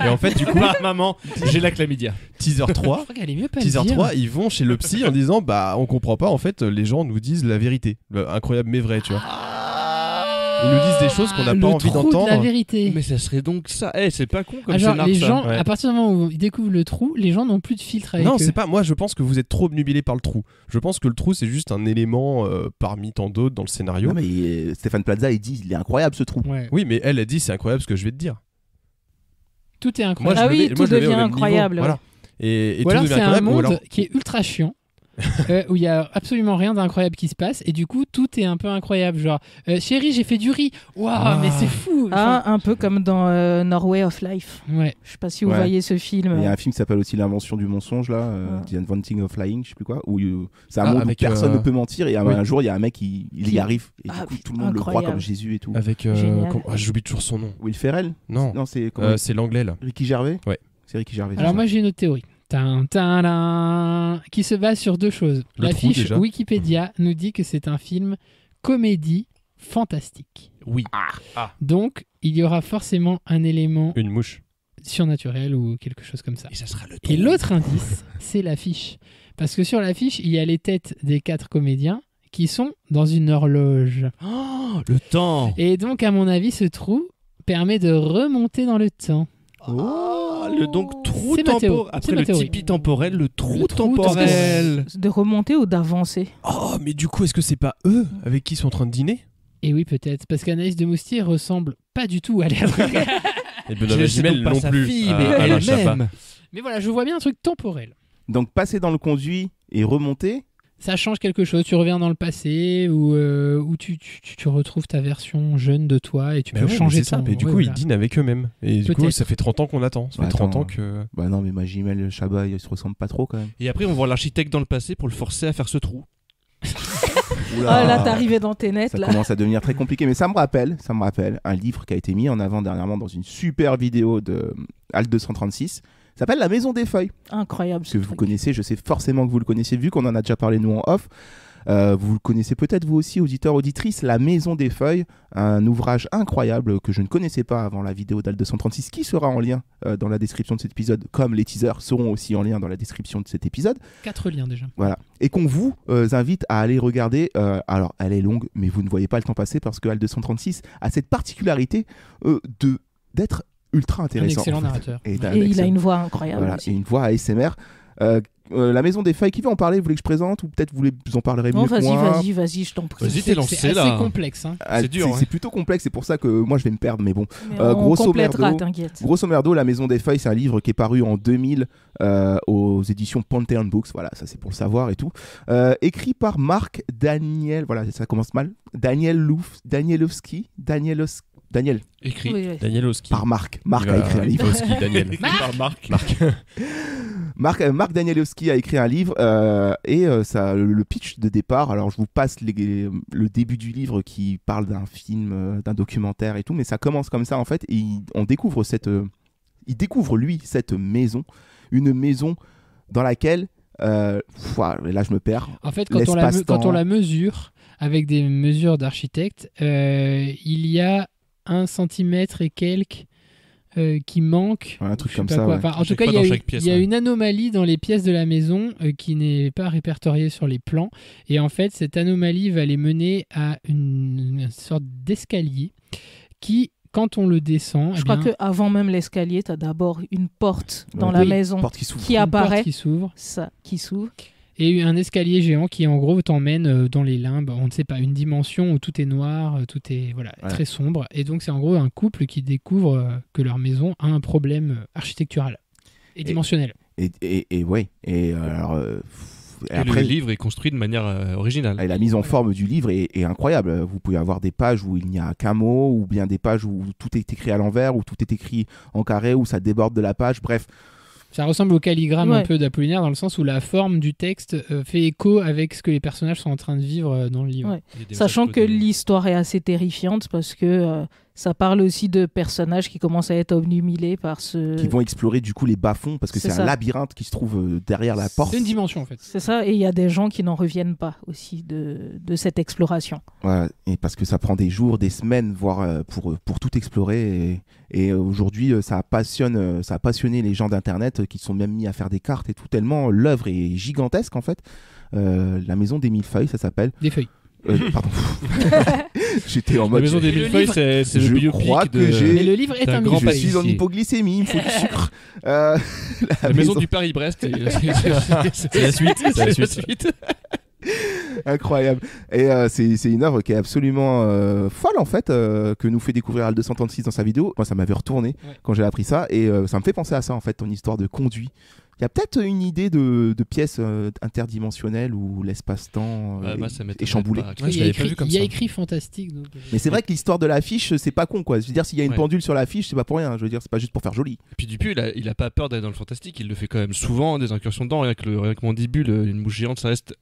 Et en fait, du coup,
maman, j'ai la chlamydia.
teaser 3.
Je crois qu'elle est mieux pas le
Teaser
dire.
3, ils vont chez le psy en disant bah on comprend pas, en fait les gens nous disent la vérité. Incroyable mais vrai, tu vois. Ils nous disent des choses qu'on n'a
Le
pas envie
trou
d'entendre.
de la vérité.
Mais ça serait donc ça. Eh, c'est pas con comme
Ah, genre,
scénar,
les
ça.
gens,
ouais.
à partir du moment où ils découvrent le trou, les gens n'ont plus de filtre avec
Non,
eux.
c'est pas. Moi, je pense que vous êtes trop obnubilés par le trou. Je pense que le trou, c'est juste un élément parmi tant d'autres dans le scénario.
Non, mais Stéphane Plaza, il dit, il est incroyable ce trou.
Ouais.
Oui, mais elle a dit c'est incroyable ce que je vais te dire.
Tout est
Moi,
incroyable.
je
Ah
le
oui,
mets-
tout
moi, je le mets au
devient
même niveau.
incroyable,
Voilà.
ouais.
Et
Ou
tout
alors
devient
c'est un
incroyable, ou
monde
alors-
qui est ultra chiant. Où il y a absolument rien d'incroyable qui se passe et du coup tout est un peu incroyable, genre chérie j'ai fait du riz, waouh mais c'est fou.
Ah, un peu comme dans Norway of Life.
Ouais.
Je sais pas si vous
Ouais.
voyez ce film.
Il y a un film qui s'appelle aussi L'invention du mensonge, là, The Inventing of Lying, je sais plus quoi, où c'est un
Ah,
monde où
avec,
personne ne peut mentir et
oui.
un jour il y a un mec il y arrive et
Ah,
du coup tout le monde le croit
incroyable.
comme Jésus et tout.
Avec
Génial.
j'oublie toujours son nom.
Will Ferrell
Non,
Non, c'est comment
c'est l'anglais là.
Ricky Gervais.
Ouais.
C'est Ricky Gervais.
Alors moi j'ai une autre théorie. Qui se base sur deux choses.
Le
La
trou,
fiche
déjà.
Wikipédia nous dit que c'est un film comédie fantastique.
Oui.
Donc il y aura forcément un élément
Une mouche.
surnaturel ou quelque chose comme ça.
Et ça sera le
Et l'autre indice, c'est l'affiche. Parce que sur l'affiche, il y a les têtes des 4 comédiens qui sont dans une horloge.
Oh, le temps.
Et donc, à mon avis, ce trou permet de remonter dans le temps.
Oh, le donc trou
C'est ma théorie.
temporel.
C'est
Après
ma
le
théorie.
Tipeee temporel, le trou
Le trou
temporel.
De remonter ou d'avancer.
Oh, mais du coup, est-ce que c'est pas eux avec qui ils sont en train de dîner?
Et oui, peut-être. Parce qu'Anaïs de Moustier ressemble pas du tout à l'air.
Et Benoît
Je sais
Magimel
donc pas
non
sa
plus.
fille,
à
mais
Alain Chabat.
elle-même.
Mais voilà, je vois bien un truc temporel.
Donc passer dans le conduit et remonter.
Ça change quelque chose. Tu reviens dans le passé ou tu retrouves ta version jeune de toi et tu
Bah
peux
ouais,
changer
mais c'est ça.
ton...
Mais du
ouais,
coup,
voilà.
ils dînent avec eux-mêmes. Et du coup,
Peut-être.
ça fait 30 ans qu'on attend. Ça fait
Bah,
30 ans
attends.
que.
Bah non, mais Magimel et Chabat, ils se ressemblent pas trop quand même.
Et après, on voit l'architecte dans le passé pour le forcer à faire ce trou.
Oula.
Oh là, t'es arrivé dans tes nets
Ça
là.
commence à devenir très compliqué, mais ça me rappelle un livre qui a été mis en avant dernièrement dans une super vidéo de Alt 236. Ça s'appelle La Maison des Feuilles,
Incroyable.
que
ce
vous
truc.
connaissez, je sais forcément que vous le connaissez, vu qu'on en a déjà parlé nous en off. Vous le connaissez peut-être vous aussi, auditeurs, auditrices, La Maison des Feuilles, un ouvrage incroyable que je ne connaissais pas avant la vidéo d'Alt 236, qui sera en lien dans la description de cet épisode, comme les teasers seront aussi en lien dans la description de cet épisode.
4 liens déjà.
Voilà. Et qu'on vous invite à aller regarder. Alors, elle est longue, mais vous ne voyez pas le temps passer parce que Alt 236 a cette particularité d'être ultra
Un
intéressant.
excellent
en fait.
narrateur.
Et,
Et il a une voix incroyable
voilà,
aussi.
et une voix ASMR. La Maison des Feuilles, qui veut en parler? Vous voulez que je présente ou peut-être vous en parlerez
Non,
mieux que moi?
vas-y, je t'en prie.
Vas-y, t'es lancé
C'est
là.
assez complexe. Hein.
C'est dur.
C'est plutôt complexe, c'est pour ça que moi je vais me perdre, mais bon.
Mais on complétera, t'inquiète.
Grosso merdo, La Maison des Feuilles, c'est un livre qui est paru en 2000 aux éditions Pantheon Books. Voilà, ça c'est pour le savoir et tout. Écrit par Marc Daniel. Voilà, ça commence mal. Danielowski.
Écrit.
Oui.
Danielowski.
Par Marc. Marc a écrit un livre.
Daniel.
Par Marc.
Marc Danielowski a écrit un livre et ça, le pitch de départ, alors je vous passe le début du livre qui parle d'un film, d'un documentaire et tout, mais ça commence comme ça en fait, et on découvre il découvre lui cette maison, une maison dans laquelle, là je me perds.
En fait, quand on la mesure avec des mesures d'architecte, il y a 1 centimètre et quelques qui manque.
Un truc comme ça.
Ouais.
Ouais.
En tout cas, il y a une anomalie dans les pièces de la maison qui n'est pas répertoriée sur les plans. Et en fait, cette anomalie va les mener à une sorte d'escalier qui, quand on le descend...
Je crois qu'avant même l'escalier, tu as d'abord une porte dans la maison qui apparaît.
Qui s'ouvre.
Ça, qui s'ouvre.
Et un escalier géant qui, en gros, t'emmène dans les limbes. On ne sait pas, une dimension où tout est noir, tout est très sombre. Et donc, c'est en gros un couple qui découvre que leur maison a un problème architectural et dimensionnel.
Après, le livre est construit de manière originale.
Et la mise en forme du livre est incroyable. Vous pouvez avoir des pages où il n'y a qu'un mot, ou bien des pages où tout est écrit à l'envers, où tout est écrit en carré, où ça déborde de la page. Bref.
Ça ressemble au calligramme un peu d'Apollinaire dans le sens où la forme du texte fait écho avec ce que les personnages sont en train de vivre dans le livre.
Ouais. Sachant que l'histoire est assez terrifiante parce que ça parle aussi de personnages qui commencent à être obnubilés par ce...
Qui vont explorer du coup les bas-fonds parce que c'est un labyrinthe qui se trouve derrière la porte.
C'est une dimension en fait.
C'est ça, et il y a des gens qui n'en reviennent pas aussi de cette exploration.
Ouais, et parce que ça prend des jours, des semaines, voire pour tout explorer. Et aujourd'hui, ça a passionné les gens d'Internet qui sont même mis à faire des cartes et tout, tellement l'œuvre est gigantesque en fait. La Maison des Mille Feuilles, ça s'appelle.
Des feuilles.
Pardon. J'étais en mode.
La Maison des Mille Feuilles, c'est le biopic
Mais le livre est un
grand
Je suis en hypoglycémie, il me faut du sucre.
La Maison du Paris-Brest.
C'est la suite.
Incroyable. Et c'est une œuvre qui est absolument folle en fait, que nous fait découvrir Al 236 dans sa vidéo. Moi, ça m'avait retourné quand j'ai appris ça, et ça me fait penser à ça en fait, ton histoire de conduit. Il y a peut-être une idée de pièce interdimensionnelle où l'espace-temps est chamboulé.
Il y a écrit fantastique. Donc...
Mais c'est vrai que l'histoire de l'affiche, c'est pas con quoi. Je veux dire, s'il y a une pendule sur l'affiche, c'est pas pour rien. Je veux dire, c'est pas juste pour faire joli.
Et puis Dupuis, il a pas peur d'aller dans le fantastique. Il le fait quand même souvent, des incursions dedans. Rien que Mandibule, une mouche géante, ça reste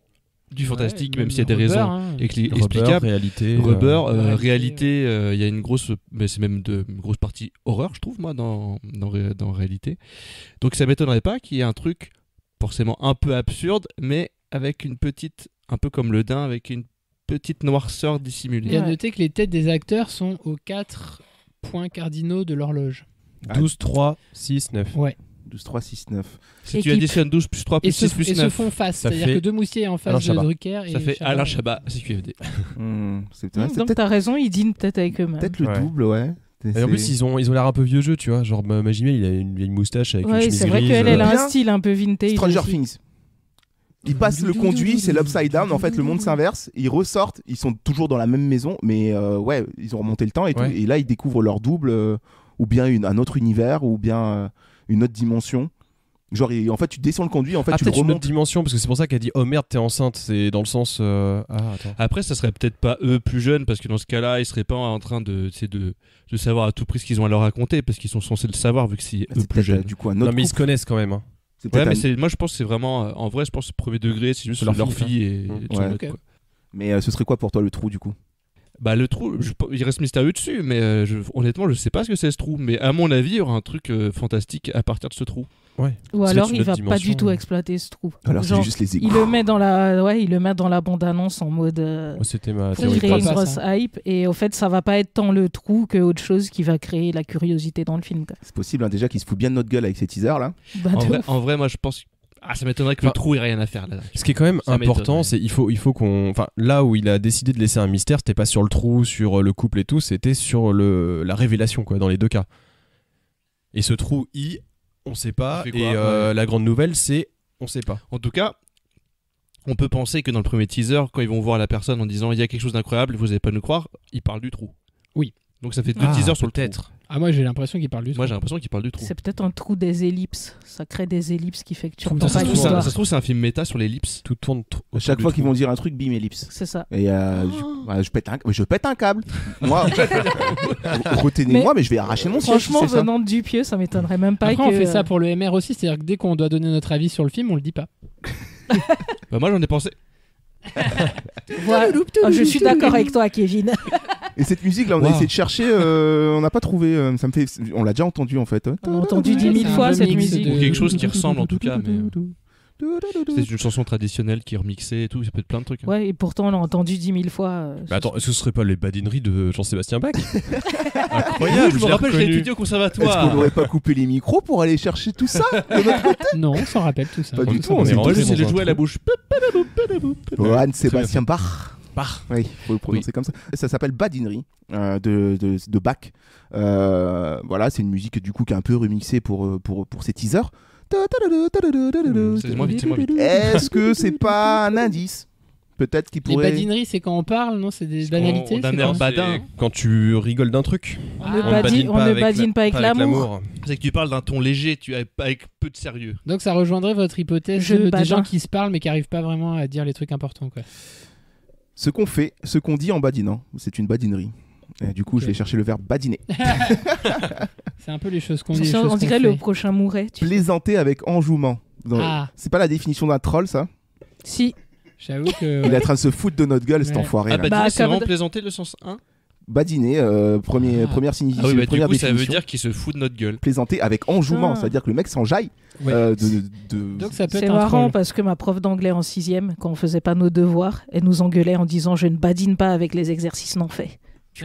du fantastique, même s'il y a des raisons explicables. Réalité, il y a une grosse, mais c'est même une grosse partie horreur, je trouve, moi, dans réalité. Donc ça m'étonnerait pas qu'il y ait un truc forcément un peu absurde, mais avec une petite, un peu comme le Dain, avec une petite noirceur dissimulée.
Et à noter que les têtes des acteurs sont aux 4 points cardinaux de l'horloge.
12, 3, 6, 9.
Ouais.
12, 3, 6, 9.
Si tu additionnes 12 plus 3 plus 6 plus 9.
Et se font face, c'est-à-dire que deux moustiers en face de Drucker.
Ça fait Alain Chabat, CQFD.
Donc t'as raison, ils dînent peut-être avec eux-mêmes.
Peut-être le double, ouais.
Et en plus, ils ont l'air un peu vieux jeu, tu vois. Genre, Magimel, il a une moustache avec une chemise grise.
C'est vrai qu'elle a un style un peu vintage.
Stranger Things. Ils passent le conduit, c'est l'upside down. En fait, le monde s'inverse. Ils ressortent, ils sont toujours dans la même maison, mais ils ont remonté le temps et tout. Et là, ils découvrent leur double, ou bien un autre univers, ou bien une autre dimension. Genre, en fait, tu descends le conduit, en fait, tu le remontes.
Une autre dimension, parce que c'est pour ça qu'elle dit oh merde, t'es enceinte. C'est dans le sens.
Après, ça serait peut-être pas eux plus jeunes, parce que dans ce cas-là, ils seraient pas en train de savoir à tout prix ce qu'ils ont à leur raconter, parce qu'ils sont censés le savoir vu que c'est eux plus jeunes.
Du coup,
non, mais ils se connaissent quand même. Hein.
Moi je pense que c'est vraiment. En vrai, je pense que c'est premier degré, c'est juste leur fille et
Mais ce serait quoi pour toi le trou du coup?
Bah le trou, il reste mystérieux dessus, mais honnêtement je sais pas ce que c'est ce trou, mais à mon avis il y aura un truc fantastique à partir de ce trou.
Ouais.
Ou alors il va pas du tout exploiter ce trou.
Alors c'est juste les égouts.
Il le met dans la bande-annonce en mode
c'était ma
théorie. Créer une grosse hype, et au fait ça va pas être tant le trou que autre chose qui va créer la curiosité dans le film.
C'est possible hein, déjà qu'il se fout bien de notre gueule avec ces teasers là.
En vrai moi je pense ça m'étonnerait que le trou ait rien à faire là.
Ce qui est quand même important, c'est il faut qu'on, enfin là où il a décidé de laisser un mystère, c'était pas sur le trou, sur le couple et tout, c'était sur la révélation quoi, dans les deux cas. Et ce trou on sait pas. Et la grande nouvelle, c'est On sait pas.
En tout cas, on peut penser que dans le premier teaser, quand ils vont voir la personne en disant il y a quelque chose d'incroyable, vous n'allez pas nous croire, ils parlent du trou.
Oui.
Donc ça fait 2 teasers sur le peut-être.
Ah, moi j'ai l'impression qu'il parle du trou.
Moi j'ai l'impression qu'il parle du trou.
C'est peut-être un trou des ellipses. Ça crée des ellipses qui fait que tu
Ça
reprends
se
pas
trouve,
l'histoire.
ça se trouve, c'est un film méta sur l'ellipse.
Tout tourne.
À chaque fois qu'ils vont dire un truc, bim, ellipse.
C'est ça.
Et je pète un câble. Moi, retenez-moi, mais je vais arracher mon siège.
Franchement, venant de Dupieux, ça m'étonnerait même pas.
Après,
que...
on fait ça pour le MR aussi, c'est-à-dire que dès qu'on doit donner notre avis sur le film, on le dit pas.
Bah moi j'en ai pensé.
Voilà. Oh, je suis d'accord avec toi, Kevin.
Et cette musique là, on a essayé de chercher, on n'a pas trouvé. Ça me fait, on l'a déjà entendu en fait.
On l'a entendu 10 000 fois cette musique.
Ou quelque chose qui ressemble en tout cas, mais c'est une chanson traditionnelle qui est remixée et tout, ça peut être plein de trucs.
Ouais, et pourtant on l'a entendu 10 000 fois.
Mais attends, est-ce que ce serait pas les badineries de Jean-Sébastien Bach?
Incroyable, je me rappelle, je l'ai étudié au conservatoire.
Est-ce qu'on n'aurait pas coupé les micros pour aller chercher tout ça de notre côté?
Non, on s'en rappelle tout ça.
Pas du tout,
on est j'essaie de jouer à la bouche.
Johann Sébastien Bach.
Bach.
Oui, faut le prononcer comme ça. Ça s'appelle Badinerie de Bach. Voilà, c'est une musique du coup qui est un peu remixée pour ces teasers.
C'est moins vite.
Est-ce que c'est pas un indice? Peut-être qu'il pourrait.
Les badineries, c'est quand on parle, non? C'est des banalités.
D'un air badin.
Quand tu rigoles d'un truc.
On ne badine pas avec l'amour.
C'est que tu parles d'un ton léger, avec peu de sérieux.
Donc ça rejoindrait votre hypothèse des gens qui se parlent mais qui n'arrivent pas vraiment à dire les trucs importants, quoi.
Ce qu'on fait, ce qu'on dit en badinant, c'est une badinerie. Et du coup, je vais chercher le verbe badiner.
C'est un peu les choses qu'on dit.
On dirait le prochain Mouret.
Plaisanter avec enjouement. C'est pas la définition d'un troll, ça?
Si.
J'avoue que.
Il est en train de se foutre de notre gueule, cet enfoiré.
Ah, badiner, c'est vraiment plaisanter le sens 1?
Badiner, première signification.
Ah oui,
première
du coup,
définition.
ça veut dire qu'il se fout de notre gueule.
Plaisanter avec enjouement, c'est-à-dire que le mec s'enjaille.
Donc ça peut être
c'est marrant parce que ma prof d'anglais en 6ème, quand on faisait pas nos devoirs, elle nous engueulait en disant je ne badine pas avec les exercices non faits. Du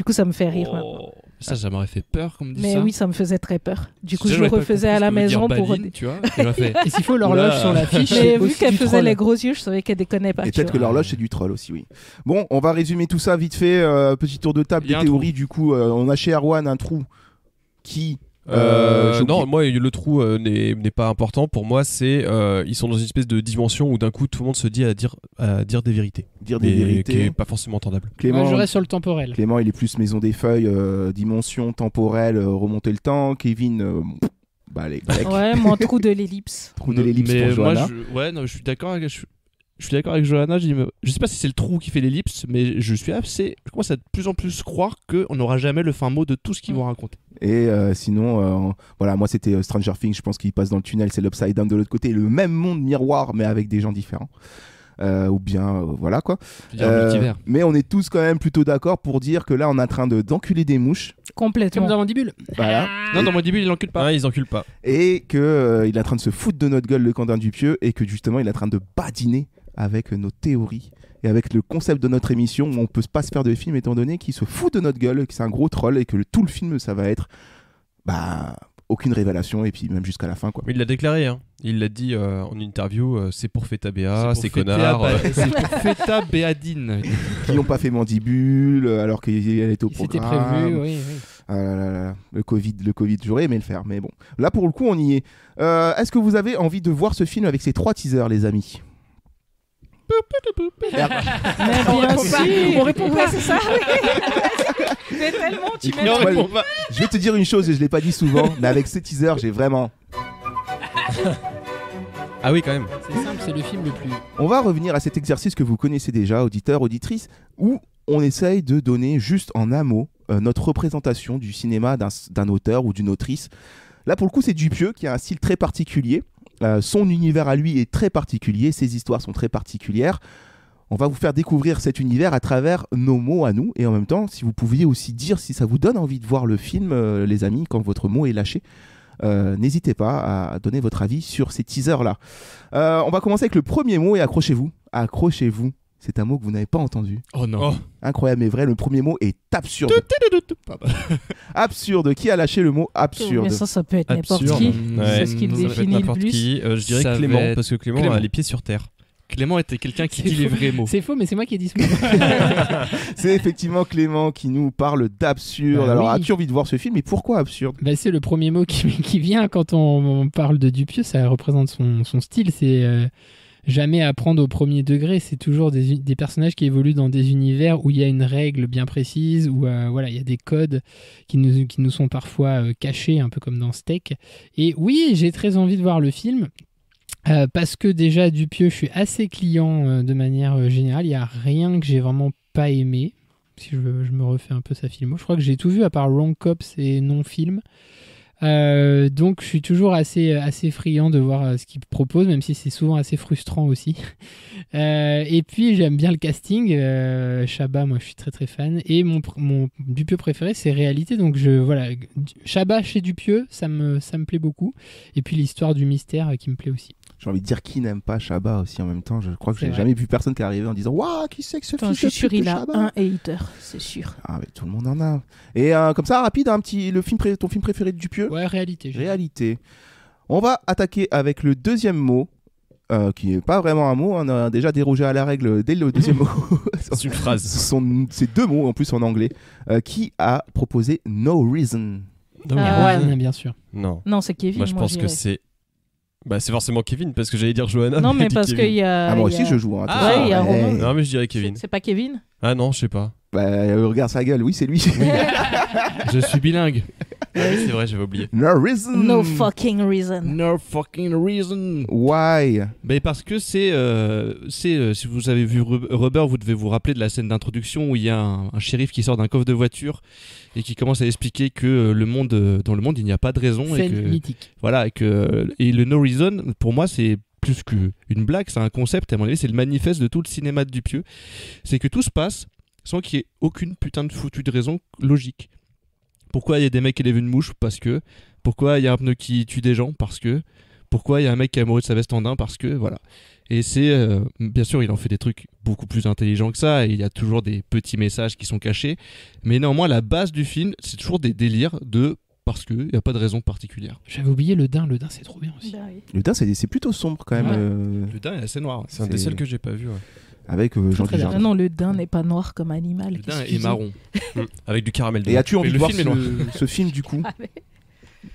coup, ça me fait rire maintenant.
Ça m'aurait fait peur qu'on me dise ça.
Mais oui, ça me faisait très peur. Du coup, je le refaisais à la maison pour.
Tu vois, et
s'il faut l'horloge sur la fiche.
Mais vu qu'elle faisait les gros yeux, je savais qu'elle déconnait pas.
Et peut-être que l'horloge c'est du troll aussi, oui. Bon, on va résumer tout ça vite fait. Petit tour de table des théories. Du coup, on a chez Erwan un trou qui.
Non, moi le trou n'est pas important. Pour moi, c'est ils sont dans une espèce de dimension où d'un coup tout le monde se dit à dire des vérités.
Dire des vérités.
Qui est pas forcément entendable.
Clément,
je reste sur le temporel.
Clément, il est plus maison des feuilles, dimension temporelle, remonter le temps. Kevin, les Grecs.
Ouais, moi trou de l'ellipse.
Trou de l'ellipse pour Johanna.
Je suis d'accord avec. Je suis d'accord avec Johanna, je sais pas si c'est le trou qui fait l'ellipse, mais je commence à de plus en plus croire qu'on n'aura jamais le fin mot de tout ce qu'ils vont raconter.
Et sinon, voilà, moi c'était Stranger Things, je pense qu'il passe dans le tunnel, c'est l'Upside Down de l'autre côté, le même monde miroir, mais avec des gens différents. Ou bien, voilà quoi. Mais on est tous quand même plutôt d'accord pour dire que là on est en train d'enculer des mouches.
Complètement.
Comme dans Mandibule.
Voilà.
Non, dans Mandibule, il n'encule pas.
Ah, ils enculent pas.
Et qu'il est en train de se foutre de notre gueule, le Quentin Dupieux, et que justement il est en train de badiner avec nos théories et avec le concept de notre émission où on peut pas se faire de film étant donné qu'il se fout de notre gueule, que c'est un gros troll et que tout le film ça va être aucune révélation et puis même jusqu'à la fin quoi.
Mais il l'a déclaré, hein. Il l'a dit en interview, c'est pour Feta Béa, c'est connards.
C'est pour Feta Béadine.
Qui n'ont pas fait Mandibule alors qu'elle était au programme.
C'était prévu, oui.
Le Covid, j'aurais aimé le faire, mais bon. Là pour le coup on y est. Est-ce que vous avez envie de voir ce film avec ces 3 teasers les amis?
Mais bien sûr, on répond pas, c'est ça. Mais tellement tu m'énerves.
Je vais te dire une chose et je l'ai pas dit souvent, mais avec ces teasers, j'ai vraiment.
Ah oui, quand même.
C'est simple, c'est le film le plus.
On va revenir à cet exercice que vous connaissez déjà, auditeurs, auditrices, où on essaye de donner juste en un mot notre représentation du cinéma d'un auteur ou d'une autrice. Là, pour le coup, c'est Dupieux qui a un style très particulier. Son univers à lui est très particulier, ses histoires sont très particulières. On va vous faire découvrir cet univers à travers nos mots à nous, et en même temps, si vous pouviez aussi dire si ça vous donne envie de voir le film, les amis, quand votre mot est lâché, n'hésitez pas à donner votre avis sur ces teasers-là. On va commencer avec le premier mot, et accrochez-vous. Accrochez-vous. C'est un mot que vous n'avez pas entendu.
Oh non.
Incroyable mais vrai, le premier mot est absurde. Absurde. Qui a lâché le mot absurde?
Mais ça peut être n'importe qui. C'est ce qui le définit le plus.
Je dirais Clément, parce que Clément a les pieds sur terre.
Clément était quelqu'un qui
C'est
dit les
faux.
vrais mots.
C'est faux, mais c'est moi qui ai dit ce mot.
C'est effectivement Clément qui nous parle d'absurde.
Bah
Alors,
oui.
as-tu envie de voir ce film et pourquoi absurde?
Bah, c'est le premier mot qui vient quand on parle de Dupieux, ça représente son style, c'est jamais à prendre au premier degré, c'est toujours des personnages qui évoluent dans des univers où il y a une règle bien précise, où voilà, il y a des codes qui nous sont parfois cachés, un peu comme dans Steak. Et oui, j'ai très envie de voir le film. Parce que déjà Dupieux, je suis assez client de manière générale, il n'y a rien que j'ai vraiment pas aimé. Si je me refais un peu sa filmo, je crois que j'ai tout vu à part Wrong Cops et non-film. Donc je suis toujours assez friand de voir ce qu'il propose, même si c'est souvent assez frustrant aussi. Et puis j'aime bien le casting. Chabat, moi je suis très très fan. Et mon Dupieux préféré, c'est Réalité. Donc voilà, Chabat chez Dupieux, ça me plaît beaucoup. Et puis l'histoire du mystère qui me plaît aussi.
J'ai envie de dire qui n'aime pas Chabat aussi en même temps. Je crois que
C'est
j'ai
vrai.
jamais vu personne qui est arrivé en disant waouh, qui c'est que ce
Enfin,
fils
je
de
suis sûr,
pute de
il a
Chabat.
un hater, c'est sûr.
Ah, mais tout le monde en a. Et comme ça, rapide, ton film préféré de Dupieux?
Ouais, Réalité.
Réalité. On va attaquer avec le deuxième mot, qui n'est pas vraiment un mot. On a déjà dérogé à la règle dès le deuxième mot.
C'est une phrase.
C'est deux mots en plus en anglais. Qui a proposé No Reason?
Erwan, bien sûr.
Non.
Non, c'est Kevin.
Moi, je pense que c'est. Bah, c'est forcément Kevin parce que j'allais dire Johanna.
Non, mais
elle dit
parce
Kevin.
qu'il y a.
Ah, moi
il y
aussi
a-
je joue. Hein,
Ah,
attention.
ouais, il y a Romain.
Non, mais je dirais Kevin.
C'est pas Kevin?
Ah non, je sais pas.
Bah, regarde sa gueule, oui, c'est lui.
Je suis bilingue.
C'est vrai, j'avais oublié.
No Reason.
No fucking reason.
No fucking reason.
Why?
Ben parce que si vous avez vu Rubber, vous devez vous rappeler de la scène d'introduction où il y a un shérif qui sort d'un coffre de voiture et qui commence à expliquer que dans le monde il n'y a pas de raison et
Scène
que
mythique.
voilà et le no reason pour moi c'est plus qu'une blague, c'est un concept, à mon avis c'est le manifeste de tout le cinéma de Dupieux. C'est que tout se passe sans qu'il y ait aucune putain de foutue de raison logique. Pourquoi il y a des mecs qui élèvent une mouche? Parce que. Pourquoi il y a un pneu qui tue des gens? Parce que. Pourquoi il y a un mec qui est amoureux de sa veste en daim? Parce que voilà. Et c'est bien sûr il en fait des trucs beaucoup plus intelligents que ça et il y a toujours des petits messages qui sont cachés. Mais néanmoins la base du film c'est toujours des délires de parce qu'il n'y a pas de raison particulière.
J'avais oublié le daim c'est trop bien aussi.
Bah oui.
Le daim, c'est plutôt sombre quand même.
Ouais.
Le daim est assez noir.
C'est un des seuls que j'ai pas vu. Ouais.
Avec Jean
très bien.
Dujardin.
Non, le daim n'est pas noir comme animal.
Le daim
qu'est-ce que tu
est
dis?
marron.
Avec du caramel
Et
dedans.
as-tu envie
Mais
de
le
voir
film est noir.
ce film du coup?
Ah, mais-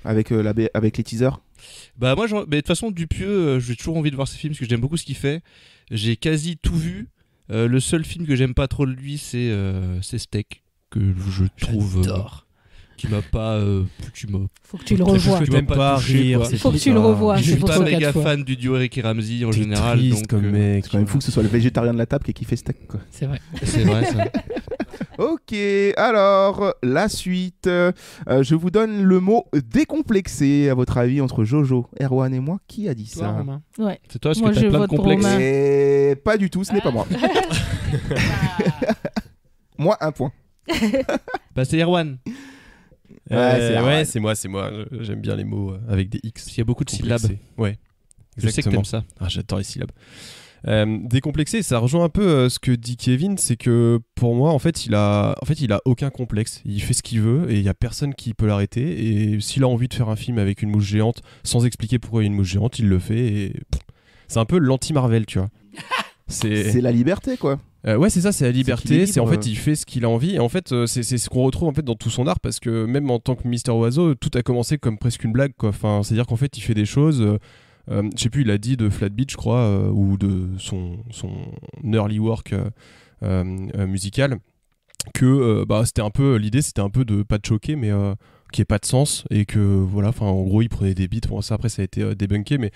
Avec les teasers?
Bah moi mais de toute façon Dupieux j'ai toujours envie de voir ses films parce que j'aime beaucoup ce qu'il fait. J'ai quasi tout vu. Le seul film que j'aime pas trop de lui c'est Steak que je trouve qui m'a pas
Faut que tu le revoies.
Je t'aime pas rire.
Faut que tu le revoies.
Je
c'est
suis
pour
pas
ça.
méga
4 fois.
fan du duo Eric et Ramsey en
T'es
général
triste
donc
comme mec.
C'est quand même fou que ce soit le végétarien de la table qui fait steak quoi.
C'est vrai.
c'est vrai ça.
Ok, alors la suite. Je vous donne le mot décomplexé. À votre avis, entre Jojo, Erwan et moi, qui a dit
Toi,
ça?
Romain.
Ouais.
C'est toi parce
Moi,
que t'as
je
plein de
vote pour
complexes.
Romain.
Et pas du tout, ce n'est pas moi. Moi, un point.
Bah c'est Erwan.
Ouais,
c'est moi. J'aime bien les mots avec des X.
Parce qu'il y a beaucoup de syllabes.
Complexés. Ouais.
Je sais que
Exactement.
t'aimes ça.
Ah, j'adore les syllabes. Décomplexé, ça rejoint un peu ce que dit Kevin, c'est que pour moi, en fait, il a aucun complexe. Il fait ce qu'il veut et il y a personne qui peut l'arrêter. Et s'il a envie de faire un film avec une mouche géante, sans expliquer pourquoi il y a une mouche géante, il le fait. Et c'est un peu l'anti-Marvel, tu vois.
C'est la liberté, quoi.
Ouais, c'est ça, c'est la liberté.
qu'il est
En
libre.
fait, il fait ce qu'il a envie. Et en fait, c'est ce qu'on retrouve en fait dans tout son art, parce que même en tant que Mister Oiseau, tout a commencé comme presque une blague, quoi. Enfin, c'est-à-dire qu'en fait, il fait des choses. Je sais plus, il a dit de Flat Beach, je crois, ou de son early work musical, que c'était un peu l'idée, c'était un peu de pas de choquer, mais qui ait pas de sens, et que voilà, enfin, en gros, il prenait des beats. Bon, ça après, ça a été débunké, mais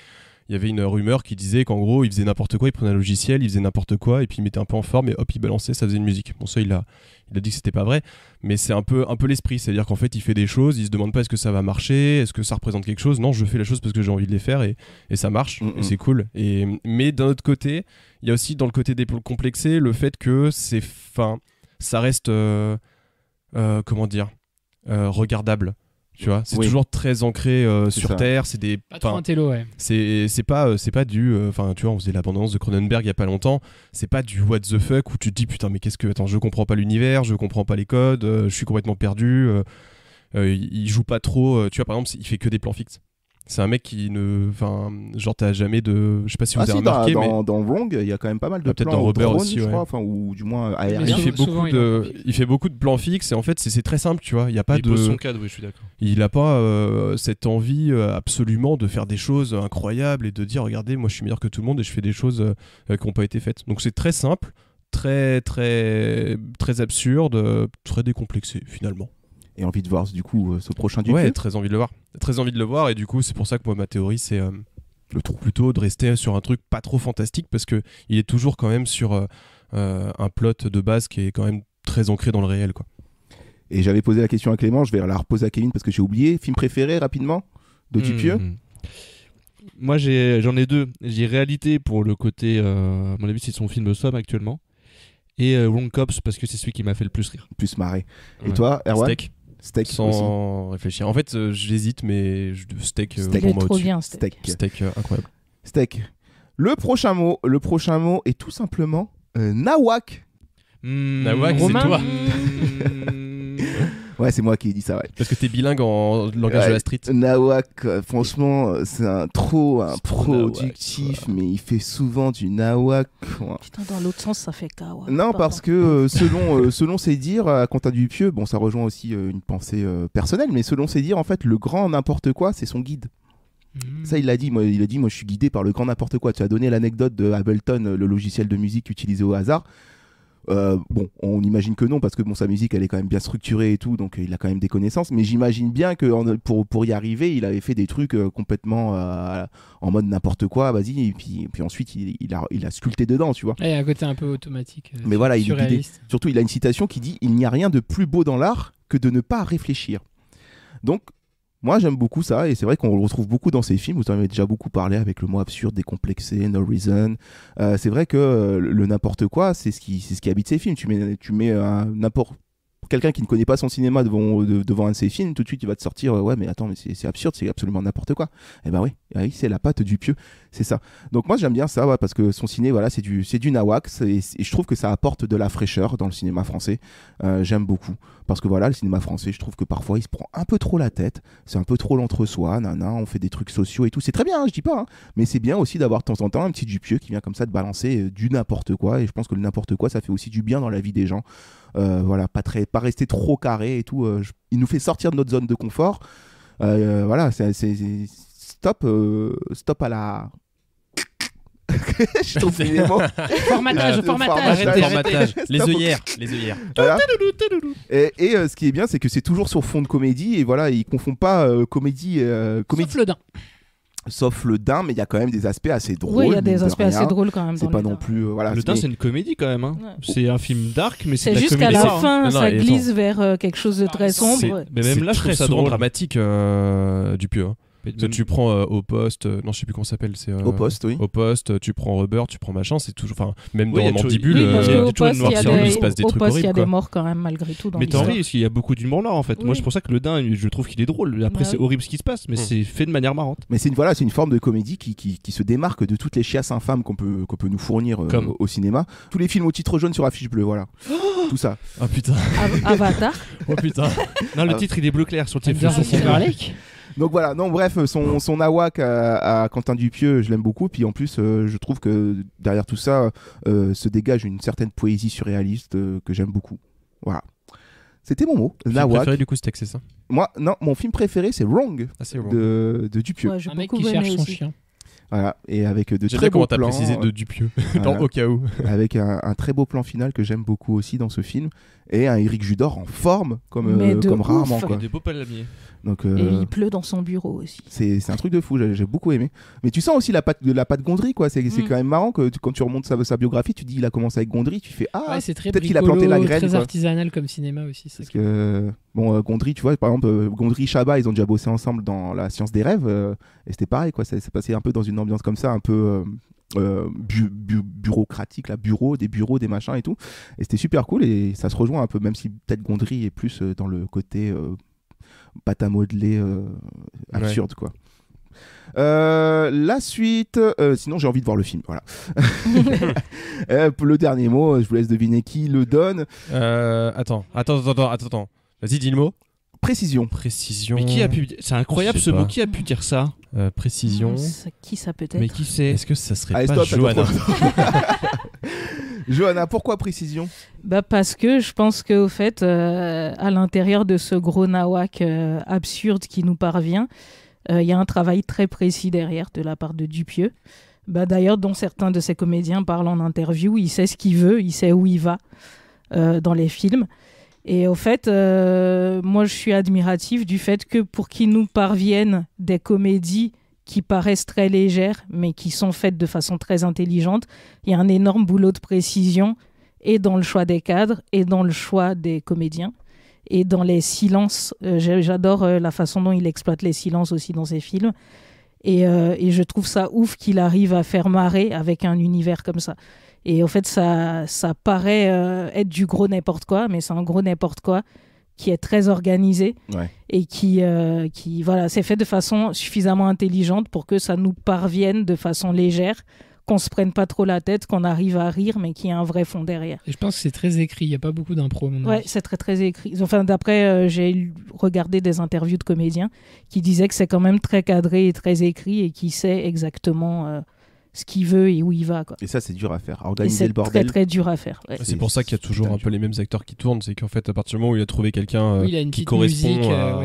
il y avait une rumeur qui disait qu'en gros il faisait n'importe quoi, il prenait un logiciel, il faisait n'importe quoi et puis il mettait un peu en forme et hop il balançait, ça faisait une musique. Bon, ça il a dit que c'était pas vrai, mais c'est un peu l'esprit, c'est-à-dire qu'en fait il fait des choses, il se demande pas est-ce que ça va marcher, est-ce que ça représente quelque chose. Non, je fais la chose parce que j'ai envie de les faire et ça marche et c'est cool. Mais d'un autre côté, il y a aussi dans le côté décomplexé le fait que ça reste comment dire, regardable. Tu vois, c'est toujours très ancré sur
ça.
Terre, c'est des
Pas trop un télo, ouais.
c'est pas du enfin tu vois, on faisait l'abondance de Cronenberg il y a pas longtemps, c'est pas du what the fuck où tu te dis putain mais qu'est-ce que attends, je comprends pas l'univers, je comprends pas les codes, je suis complètement perdu. Il joue pas trop, tu vois, par exemple, il fait que des plans fixes. C'est un mec qui ne. Enfin, genre, t'as jamais de. Je sais pas si vous avez
si,
remarqué, mais.
dans Wrong, il y a quand même pas mal de
peut-être
plans
dans Robert
drone,
aussi,
je
ouais.
crois, enfin, ou du moins aériens.
Il fait beaucoup de plans fixes et en fait, c'est très simple, tu vois. Il y a pas
Il
de.
pose son cadre, oui, je suis d'accord.
Il a pas cette envie absolument de faire des choses incroyables et de dire, regardez, moi, je suis meilleur que tout le monde et je fais des choses qui n'ont pas été faites. Donc, c'est très simple, très absurde, très décomplexé, finalement.
Et envie de voir du coup ce prochain Dupieux.
Ouais, très envie de le voir. Très envie de le voir et du coup c'est pour ça que moi ma théorie c'est le trou plutôt de rester sur un truc pas trop fantastique parce que il est toujours quand même sur un plot de base qui est quand même très ancré dans le réel quoi.
Et j'avais posé la question à Clément, je vais la reposer à Kevin parce que j'ai oublié. Film préféré rapidement de Dupieux.
Moi j'en ai deux. J'ai Réalité pour le côté, à mon avis c'est son film Somme actuellement. Et Wrong Cops parce que c'est celui qui m'a fait le plus rire.
Plus marrer. Et
Ouais.
toi, Erwan?
Steak sans réfléchir. En fait, j'hésite, mais Steak
Il est trop bien, Steak.
Steak incroyable.
Steak. Le prochain mot est tout simplement Nawak.
Nawak, c'est toi.
Ouais, c'est moi qui ai dit ça, ouais.
Parce que t'es bilingue en langage de la street.
Nawak, franchement, c'est un productif, mais il fait souvent du Nawak.
Putain, dans l'autre sens, ça fait Kawa.
Non, parce que selon ses dires, à Quentin Dupieux, bon, ça rejoint aussi une pensée personnelle, mais selon ses dires, en fait, le grand n'importe quoi, c'est son guide. Ça, il l'a dit. Moi, je suis guidé par le grand n'importe quoi. Tu as donné l'anecdote de Ableton, le logiciel de musique utilisé au hasard. Bon, on imagine que non parce que bon, sa musique elle est quand même bien structurée et tout, donc il a quand même des connaissances, mais j'imagine bien que pour y arriver il avait fait des trucs complètement en mode n'importe quoi, vas-y, et puis ensuite il a sculpté dedans, tu vois.
Et à côté un peu automatique,
mais voilà, il est guidé.
surréaliste.
Surtout il a une citation qui dit: il n'y a rien de plus beau dans l'art que de ne pas réfléchir. Donc moi j'aime beaucoup ça, et c'est vrai qu'on le retrouve beaucoup dans ses films. Vous en avez déjà beaucoup parlé avec le mot absurde, décomplexé, no reason. C'est vrai que le n'importe quoi, c'est ce qui habite ses films. Tu mets quelqu'un qui ne connaît pas son cinéma devant un de ses films, tout de suite il va te sortir ouais mais attends, mais c'est absurde, c'est absolument n'importe quoi. Et ben oui, c'est la patte Dupieux, c'est ça. Donc moi j'aime bien ça, ouais, parce que son ciné, voilà, c'est du nawak, et je trouve que ça apporte de la fraîcheur dans le cinéma français. J'aime beaucoup parce que voilà, le cinéma français, je trouve que parfois il se prend un peu trop la tête, c'est un peu trop l'entre-soi, on fait des trucs sociaux et tout, c'est très bien, je dis pas, mais c'est bien aussi d'avoir de temps en temps un petit Dupieux qui vient comme ça de balancer du n'importe quoi, et je pense que le n'importe quoi ça fait aussi du bien dans la vie des gens. Voilà, pas rester trop carré et tout. Il nous fait sortir de notre zone de confort. Voilà, c'est stop à la. Je trouve les mots.
Formatage.
Les œillères.
Voilà. Et ce qui est bien, c'est que c'est toujours sur fond de comédie, et voilà, il confond pas comédie.
Sauf le daim.
Sauf le daim, mais il y a quand même des aspects assez drôles.
Oui, il y a des aspects assez drôles quand même.
C'est pas non plus. Voilà,
le daim, c'est une comédie quand même. Hein. Ouais. C'est un film dark, mais c'est de la
juste
comédie.
Qu'à la fin, ça glisse vers quelque chose de très sombre.
Mais même là, je trouve ça dramatique, Dupieux. Hein. Tu prends Au Poste, non je sais plus comment ça s'appelle, c'est
Au Poste, oui.
Au Poste, tu prends Rubber, tu prends machin, c'est toujours, enfin même
oui,
dans Mandibule,
Au Poste,
il se passe des trucs horribles.
Il y a des morts quand même malgré tout dans
mais
l'histoire.
t'en ris, parce qu'il y a beaucoup d'humour là en fait. Moi c'est pour ça que le daim, je trouve qu'il est drôle. Après c'est horrible ce qui se passe, mais c'est fait de manière marrante.
Mais c'est une forme de comédie qui se démarque de toutes les chiasses infâmes qu'on peut nous fournir au cinéma. Tous les films au titre jaune sur affiche bleue, voilà. Tout ça.
Ah putain.
Avatar.
Oh putain.
Non, le titre il est bleu clair sur le titre.
Donc voilà, non bref, son nawak à Quentin Dupieux, je l'aime beaucoup, puis en plus je trouve que derrière tout ça se dégage une certaine poésie surréaliste que j'aime beaucoup. Voilà. C'était mon mot, nawak.
Ton préféré du coup, Steak, c'est ça?
Moi, non, mon film préféré c'est Wrong, de Dupieux.
Ouais, un mec qui cherche son chien.
Voilà, et avec de très beaux plans.
J'aime bien comment t'as précisé de Dupieux, voilà, au cas où.
Avec un très beau plan final que j'aime beaucoup aussi dans ce film, et un Éric Judor en forme comme rarement. Quoi.
Des beaux palamiers.
Donc,
et il pleut dans son bureau aussi.
C'est un truc de fou, j'ai beaucoup aimé. Mais tu sens aussi la patte Gondry, quoi. C'est quand même marrant que quand tu remontes sa biographie, tu dis il a commencé avec Gondry, tu fais
c'est très
peut-être qu'il a planté la graine.
Très
quoi.
artisanal comme cinéma aussi.
Parce que Gondry, tu vois, par exemple, Gondry, Chabat, ils ont déjà bossé ensemble dans La Science des rêves, et c'était pareil, quoi. C'est passé un peu dans une ambiance comme ça, un peu bureaucratique, là, des bureaux, des machins et tout. Et c'était super cool, et ça se rejoint un peu, même si peut-être Gondry est plus dans le côté pâte à modeler absurde, quoi. La suite, sinon j'ai envie de voir le film, voilà. Le dernier mot, je vous laisse deviner qui le donne.
Attends. Vas-y, dis le mot.
Précision.
Précision.
Mais qui a pu... C'est incroyable
Je sais
ce mot.
pas.
Qui a pu dire ça?
Précision.
Qui ça peut être?
Mais qui c'est?
Est-ce que ça serait
Allez,
pas
stop,
Johanna?
Johanna, pourquoi précision?
Parce que je pense qu'au fait, à l'intérieur de ce gros nawak absurde qui nous parvient, il y a un travail très précis derrière de la part de Dupieux. D'ailleurs, dont certains de ses comédiens parlent en interview, il sait ce qu'il veut, il sait où il va dans les films. Et au fait, moi je suis admiratif du fait que pour qu'il nous parviennent des comédies qui paraissent très légères, mais qui sont faites de façon très intelligente, il y a un énorme boulot de précision, et dans le choix des cadres, et dans le choix des comédiens, et dans les silences. J'adore la façon dont il exploite les silences aussi dans ses films. Et je trouve ça ouf qu'il arrive à faire marrer avec un univers comme ça. Et en fait, ça paraît être du gros n'importe quoi, mais c'est un gros n'importe quoi qui est très organisé et qui voilà, c'est fait de façon suffisamment intelligente pour que ça nous parvienne de façon légère, qu'on se prenne pas trop la tête, qu'on arrive à rire, mais qu'il y a un vrai fond derrière.
Et je pense que c'est très écrit, il n'y a pas beaucoup d'impro.
Ouais, c'est très très écrit. Enfin, d'après, j'ai regardé des interviews de comédiens qui disaient que c'est quand même très cadré et très écrit et qui sait exactement ce qu'il veut et où il va, quoi.
Et ça, c'est dur à faire.
Et
Organiser
c'est
le bordel.
très très dur à faire. Ouais.
C'est pour ça qu'il y a toujours un peu les mêmes acteurs qui tournent. C'est qu'en fait, à partir du moment où il a trouvé quelqu'un
Oui, il a une
qui
petite
correspond
musique,
à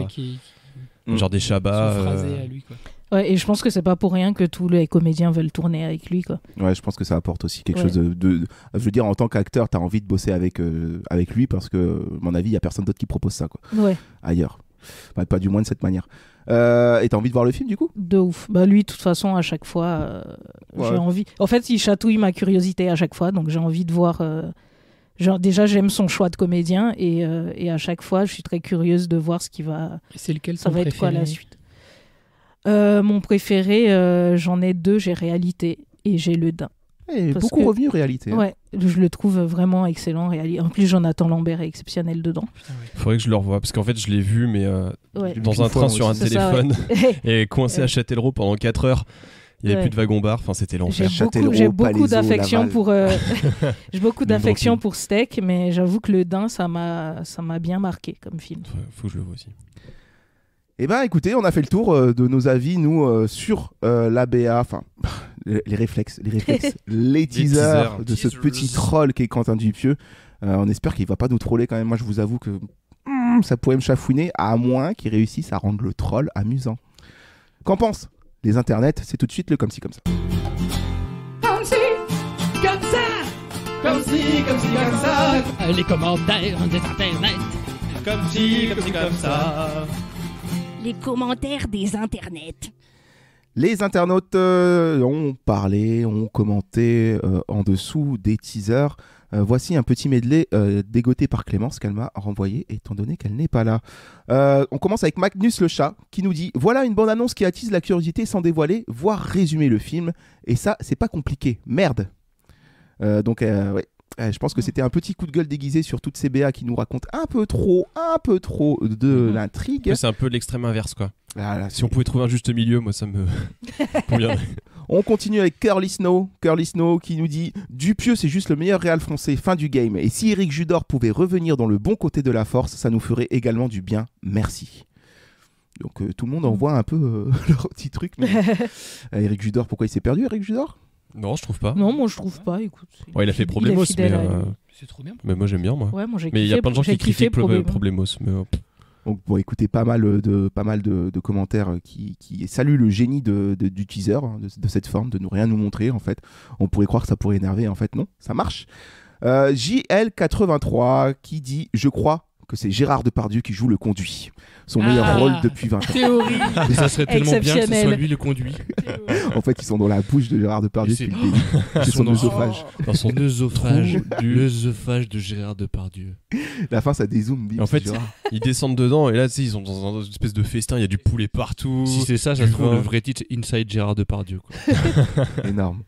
genre des Chabat.
Son phrasé à lui, quoi.
Ouais, et je pense que c'est pas pour rien que tous les comédiens veulent tourner avec lui, quoi.
Ouais, je pense que ça apporte aussi quelque chose de... Je veux dire, en tant qu'acteur, t'as envie de bosser avec lui parce que, à mon avis, il y a personne d'autre qui propose ça, quoi.
Ouais.
Ailleurs. Pas du moins de cette manière. Et t'as envie de voir le film, du coup?
De ouf. Lui, de toute façon, à chaque fois, j'ai envie... En fait, il chatouille ma curiosité à chaque fois, donc j'ai envie de voir... Genre, déjà, j'aime son choix de comédien et à chaque fois, je suis très curieuse de voir ce qui va...
C'est lequel
ça
ton
va être quoi la
préféré?
suite? Mon préféré, j'en ai deux. J'ai Réalité et j'ai Le Dain.
Et beaucoup revenu Réalité.
Ouais, je le trouve vraiment excellent. En plus, Jonathan Lambert est exceptionnel dedans.
Faudrait que je le revoie parce qu'en fait, je l'ai vu, mais dans un
Une fois
train sur un
aussi.
téléphone
ouais.
et coincé à Châtellerault pendant 4 heures. Il n'y avait plus de wagon-bar, enfin c'était l'enfer.
J'ai beaucoup d'affection pour j'ai beaucoup d'affection pour Steak, mais j'avoue que Le Dain, ça m'a bien marqué comme film.
Faut que je le voie aussi.
Eh ben, écoutez, on a fait le tour de nos avis, nous, sur l'ABA, enfin, les réflexes, les teasers de ce petit troll qu'est Quentin Dupieux. On espère qu'il va pas nous troller quand même. Moi, je vous avoue que ça pourrait me chafouiner, à moins qu'il réussisse à rendre le troll amusant. Qu'en pense les internets? C'est tout de suite le comme ci, comme ça.
Comme ci, comme ça. Comme ci, comme ci, comme ça. Les commentaires des internets.
Comme ci, comme ça.
Les commentaires des internets.
Les internautes ont parlé, ont commenté en dessous des teasers. Voici un petit medley dégoté par Clémence qu'elle m'a renvoyé étant donné qu'elle n'est pas là. On commence avec Magnus le chat qui nous dit « Voilà une bande-annonce qui attise la curiosité sans dévoiler, voire résumer le film. Et ça, c'est pas compliqué. Merde !» Donc, ouais. Je pense que c'était un petit coup de gueule déguisé sur toutes ces BA qui nous racontent un peu trop de l'intrigue.
Ouais, c'est un peu l'extrême inverse, quoi.
Voilà,
si on pouvait trouver un juste milieu, moi ça me conviendrait.
On continue avec Curly Snow qui nous dit « Dupieux, c'est juste le meilleur réal français, fin du game. Et si Éric Judor pouvait revenir dans le bon côté de la force, ça nous ferait également du bien. Merci. » Donc tout le monde envoie un peu leur petit truc. Mais... Éric Judor, pourquoi il s'est perdu, Éric Judor?
Non, je trouve pas.
Non, moi je trouve pas, écoute.
Ouais, il a fait Problemos, mais
c'est trop bien.
Mais moi j'aime bien, moi.
Ouais, moi j'ai
mais il y a plein de gens qui critiquent
Problemos.
Mais
donc bon, écoutez, pas mal de commentaires qui saluent le génie du teaser, de cette forme, de ne rien nous montrer en fait. On pourrait croire que ça pourrait énerver, en fait non, ça marche. JL83 qui dit « Je crois que c'est Gérard Depardieu qui joue le conduit. Son meilleur rôle depuis 20 ans. »
Théorie.
Et ça serait tellement bien que ce soit lui le conduit.
En fait, ils sont dans la bouche de Gérard Depardieu depuis le début. C'est son œsophage.
Dans son œsophage. L'œsophage de Gérard Depardieu.
La fin, ça dézoome.
En fait, ils descendent dedans et là, tu sais, ils sont dans une espèce de festin. Il y a du poulet partout.
Si c'est ça, ça se trouve le vrai titre Inside Gérard Depardieu.
Énorme.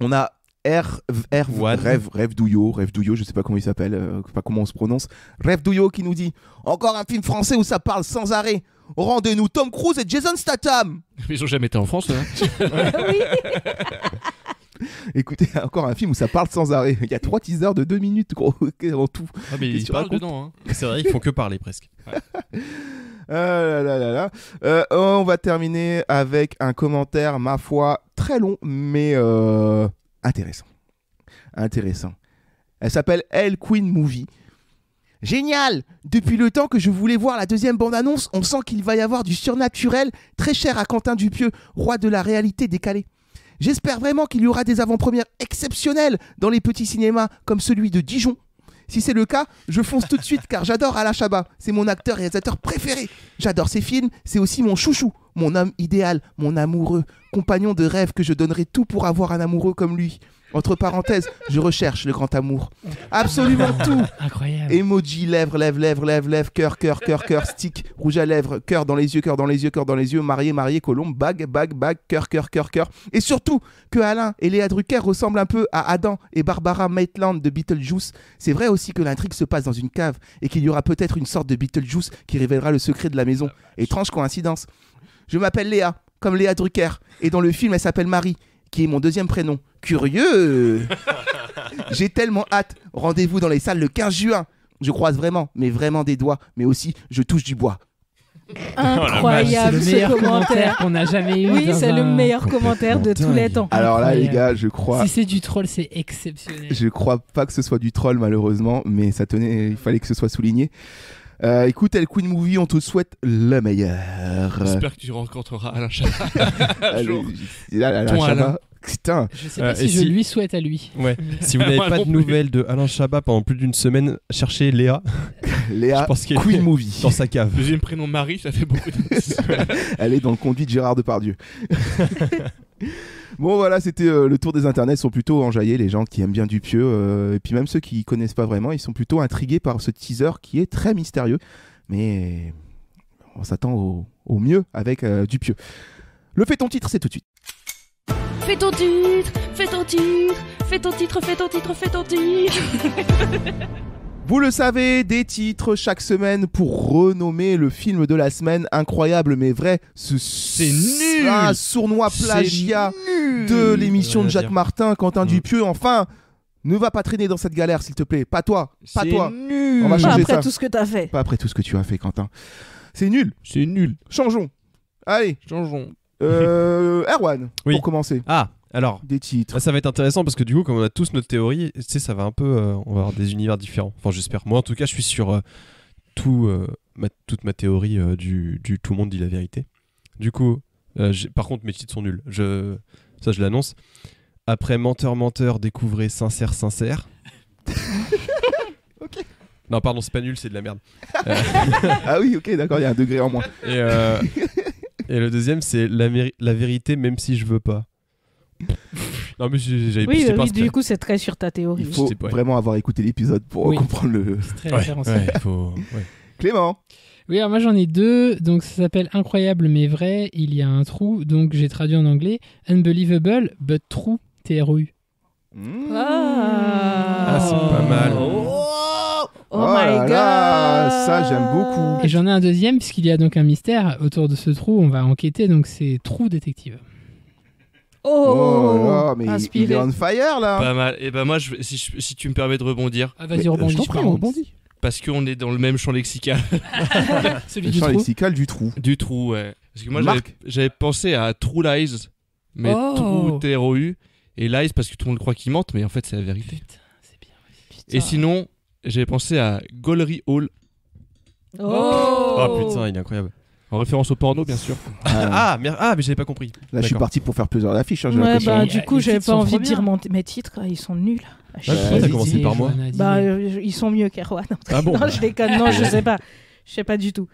On a Rêve Douillot, je sais pas comment il s'appelle, pas comment on se prononce. Rêve Douillot qui nous dit « Encore un film français où ça parle sans arrêt. Rendez-nous Tom Cruise et Jason Statham. »
Mais ils ont jamais été en France, là.
Oui.
Écoutez, encore un film où ça parle sans arrêt. Il y a 3 teasers de 2 minutes, gros, en tout.
Ah, mais ils parlent dedans. Hein.
C'est vrai, ils font que parler presque.
On va terminer avec un commentaire, ma foi, très long, mais intéressant. Elle s'appelle Elle Queen Movie. Génial! Depuis le temps que je voulais voir la deuxième bande-annonce, on sent qu'il va y avoir du surnaturel, très cher à Quentin Dupieux, roi de la réalité décalée. J'espère vraiment qu'il y aura des avant-premières exceptionnelles dans les petits cinémas comme celui de Dijon. Si c'est le cas, je fonce tout de suite car j'adore Alain Chabat. C'est mon acteur réalisateur préféré. J'adore ses films, c'est aussi mon chouchou, mon homme idéal, mon amoureux, compagnon de rêve que je donnerais tout pour avoir un amoureux comme lui. Entre parenthèses, je recherche le grand amour. Absolument tout.
Incroyable.
Emoji, lèvres, cœur, stick, rouge à lèvres, cœur dans les yeux, marié, colombe, bague, cœur. Et surtout, que Alain et Léa Drucker ressemblent un peu à Adam et Barbara Maitland de Beetlejuice. C'est vrai aussi que l'intrigue se passe dans une cave et qu'il y aura peut-être une sorte de Beetlejuice qui révélera le secret de la maison. Étrange coïncidence. Je m'appelle Léa, comme Léa Drucker, et dans le film, elle s'appelle Marie, qui est mon deuxième prénom. Curieux. J'ai tellement hâte. Rendez-vous dans les salles le 15 juin. Je croise vraiment, mais vraiment des doigts, mais aussi je touche du bois.
Incroyable,
c'est le meilleur commentaire qu'on a jamais eu.
Oui, c'est le meilleur commentaire de tous les temps.
Alors là, les gars, je crois.
Si c'est du troll, c'est exceptionnel.
Je crois pas que ce soit du troll, malheureusement, mais ça tenait, il fallait que ce soit souligné. Écoute, Elle Queen Movie, on te souhaite le meilleur.
J'espère que tu rencontreras Alain Chabat.
Alain Chabat. Putain.
Je sais pas si je lui souhaite à lui.
Ouais. Si vous n'avez pas de nouvelles de Alain Chabat pendant plus d'une semaine, cherchez Léa.
Léa,
je pense qu'elle
Queen
est
Movie.
Dans sa cave.
Deuxième prénom Marie, ça fait beaucoup de...
Elle est dans le conduit de Gérard Depardieu. Bon voilà, c'était le tour des internets. Ils sont plutôt enjaillés, les gens qui aiment bien Dupieux, et puis même ceux qui connaissent pas vraiment, ils sont plutôt intrigués par ce teaser qui est très mystérieux, mais on s'attend au mieux avec Dupieux. Le fait ton titre, c'est tout de suite.
Fais ton titre, fais ton titre, fais ton titre, fais ton titre, fais ton titre.
Vous le savez, des titres chaque semaine pour renommer le film de la semaine. Incroyable mais vrai, c'est nul. Un sournois plagiat de l'émission de Jacques Martin, Quentin Dupieux. Enfin, ne va pas traîner dans cette galère, s'il te plaît. Pas toi, pas toi.
Nul.
On va changer
après
ça.
tout ce que t'as fait.
Pas après tout ce que tu as fait, Quentin. C'est nul.
C'est nul.
Changeons. Allez,
changeons.
Erwan,
oui.
Pour commencer.
Ah, alors,
des titres.
Là, ça va être intéressant parce que du coup, comme on a tous notre théorie, tu sais, ça va un peu, on va avoir des univers différents. Enfin, j'espère. Moi, en tout cas, je suis sur toute ma théorie du tout le monde dit la vérité. Du coup, par contre, mes titres sont nuls. Ça, je l'annonce. Après Menteur, découvrez Sincère.
Ok.
Non, pardon, c'est pas nul, c'est de la merde.
Ah oui, ok, d'accord, il y a un degré en moins.
Et le deuxième, c'est la vérité, même si je veux pas. Non, mais j'avais
oui, du coup, c'est très sur ta théorie.
Il faut vraiment avoir écouté l'épisode pour comprendre le.
C'est très référencé.
Clément.
Oui, alors moi j'en ai deux. Donc ça s'appelle Incroyable mais vrai. Il y a un trou. Donc j'ai traduit en anglais. Unbelievable but true. TRU.
Ah, c'est pas mal.
Oh my god,
ça j'aime beaucoup.
Et j'en ai un deuxième puisqu'il y a donc un mystère autour de ce trou. On va enquêter. Donc c'est Trou Détective.
Oh là, mais il est on fire là.
Pas mal. Et ben moi, si tu me permets de rebondir.
Ah, vas-y, rebondis.
Je t'en prie,
Parce qu'on est dans le même champ lexical.
Le champ lexical du trou.
Du trou, ouais. Parce que moi, j'avais pensé à True Lies, mais True TROU. Et Lies parce que tout le monde croit qu'il mente, mais en fait, c'est la vérité.
Putain, c'est bien.
Et sinon, j'avais pensé à Gollery Hall.
Oh putain, il est incroyable.
En référence au porno, bien sûr.
Mais j'avais pas compris.
Là, je suis parti pour faire plusieurs affiches. Hein,
ouais, bah, du coup, j'avais pas envie de dire mes titres. Ils sont nuls.
T'as commencé par moi.
Bah, ils sont mieux qu'Erwan.
Ah bon,
non, je déconne. Non, je sais pas. Je sais pas du tout.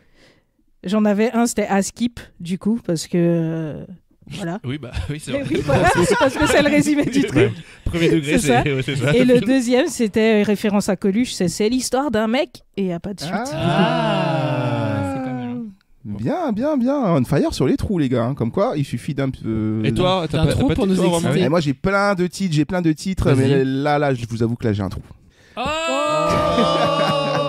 J'en avais un, c'était Askip, du coup, parce que. Voilà.
Oui, bah oui, c'est vrai.
Oui, voilà, c'est parce que c'est le résumé du truc.
Ouais. Premier degré, c'est ça.
Et le deuxième, c'était référence à Coluche, c'est l'histoire d'un mec et il n'y a pas de suite.
C'est pas mal.
Bien. On fire sur les trous, les gars. Hein. Comme quoi, il suffit d'un peu.
Et toi,
t'as un trou pour nous exciter.
Et moi, j'ai plein de titres, mais là, je vous avoue que là, j'ai un trou.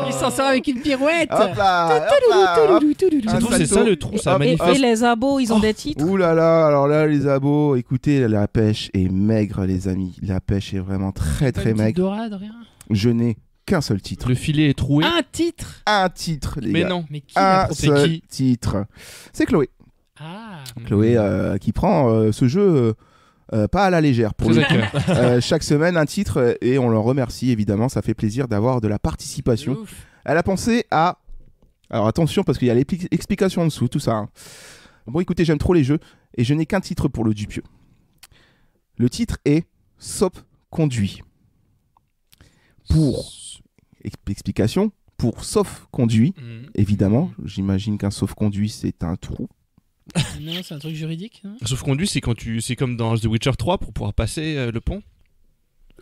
Il s'en sort avec une pirouette.
Hop là, hop.
Je trouve que c'est ça le trou, ça manifeste.
Et les abos, ils ont des titres.
Ouh là là, alors là, les abos, écoutez, la pêche est maigre, les amis. La pêche est vraiment très
Pas
très
une petite
maigre.
dorade, rien.
Je n'ai qu'un seul titre.
Le filet est troué.
Un titre.
Un titre, les
Mais
gars.
non.
Mais qui l'a
Un
proposé
seul
qui
titre. C'est Chloé.
Ah.
Chloé qui prend ce jeu pas à la légère pour
Très
le
à
coup.
cœur.
Chaque semaine un titre et on leur remercie évidemment, ça fait plaisir d'avoir de la participation.
Ouf.
Elle a pensé à... Alors attention parce qu'il y a l'explication en dessous, tout ça. Hein. Bon écoutez, j'aime trop les jeux et je n'ai qu'un titre pour le Dupieux. Le titre est Sop conduit. Pour explication, pour sauf conduit, évidemment, j'imagine qu'un sauf conduit c'est un trou.
Non, c'est un truc juridique. Non
Sauf conduit, c'est comme dans The Witcher 3 pour pouvoir passer le pont.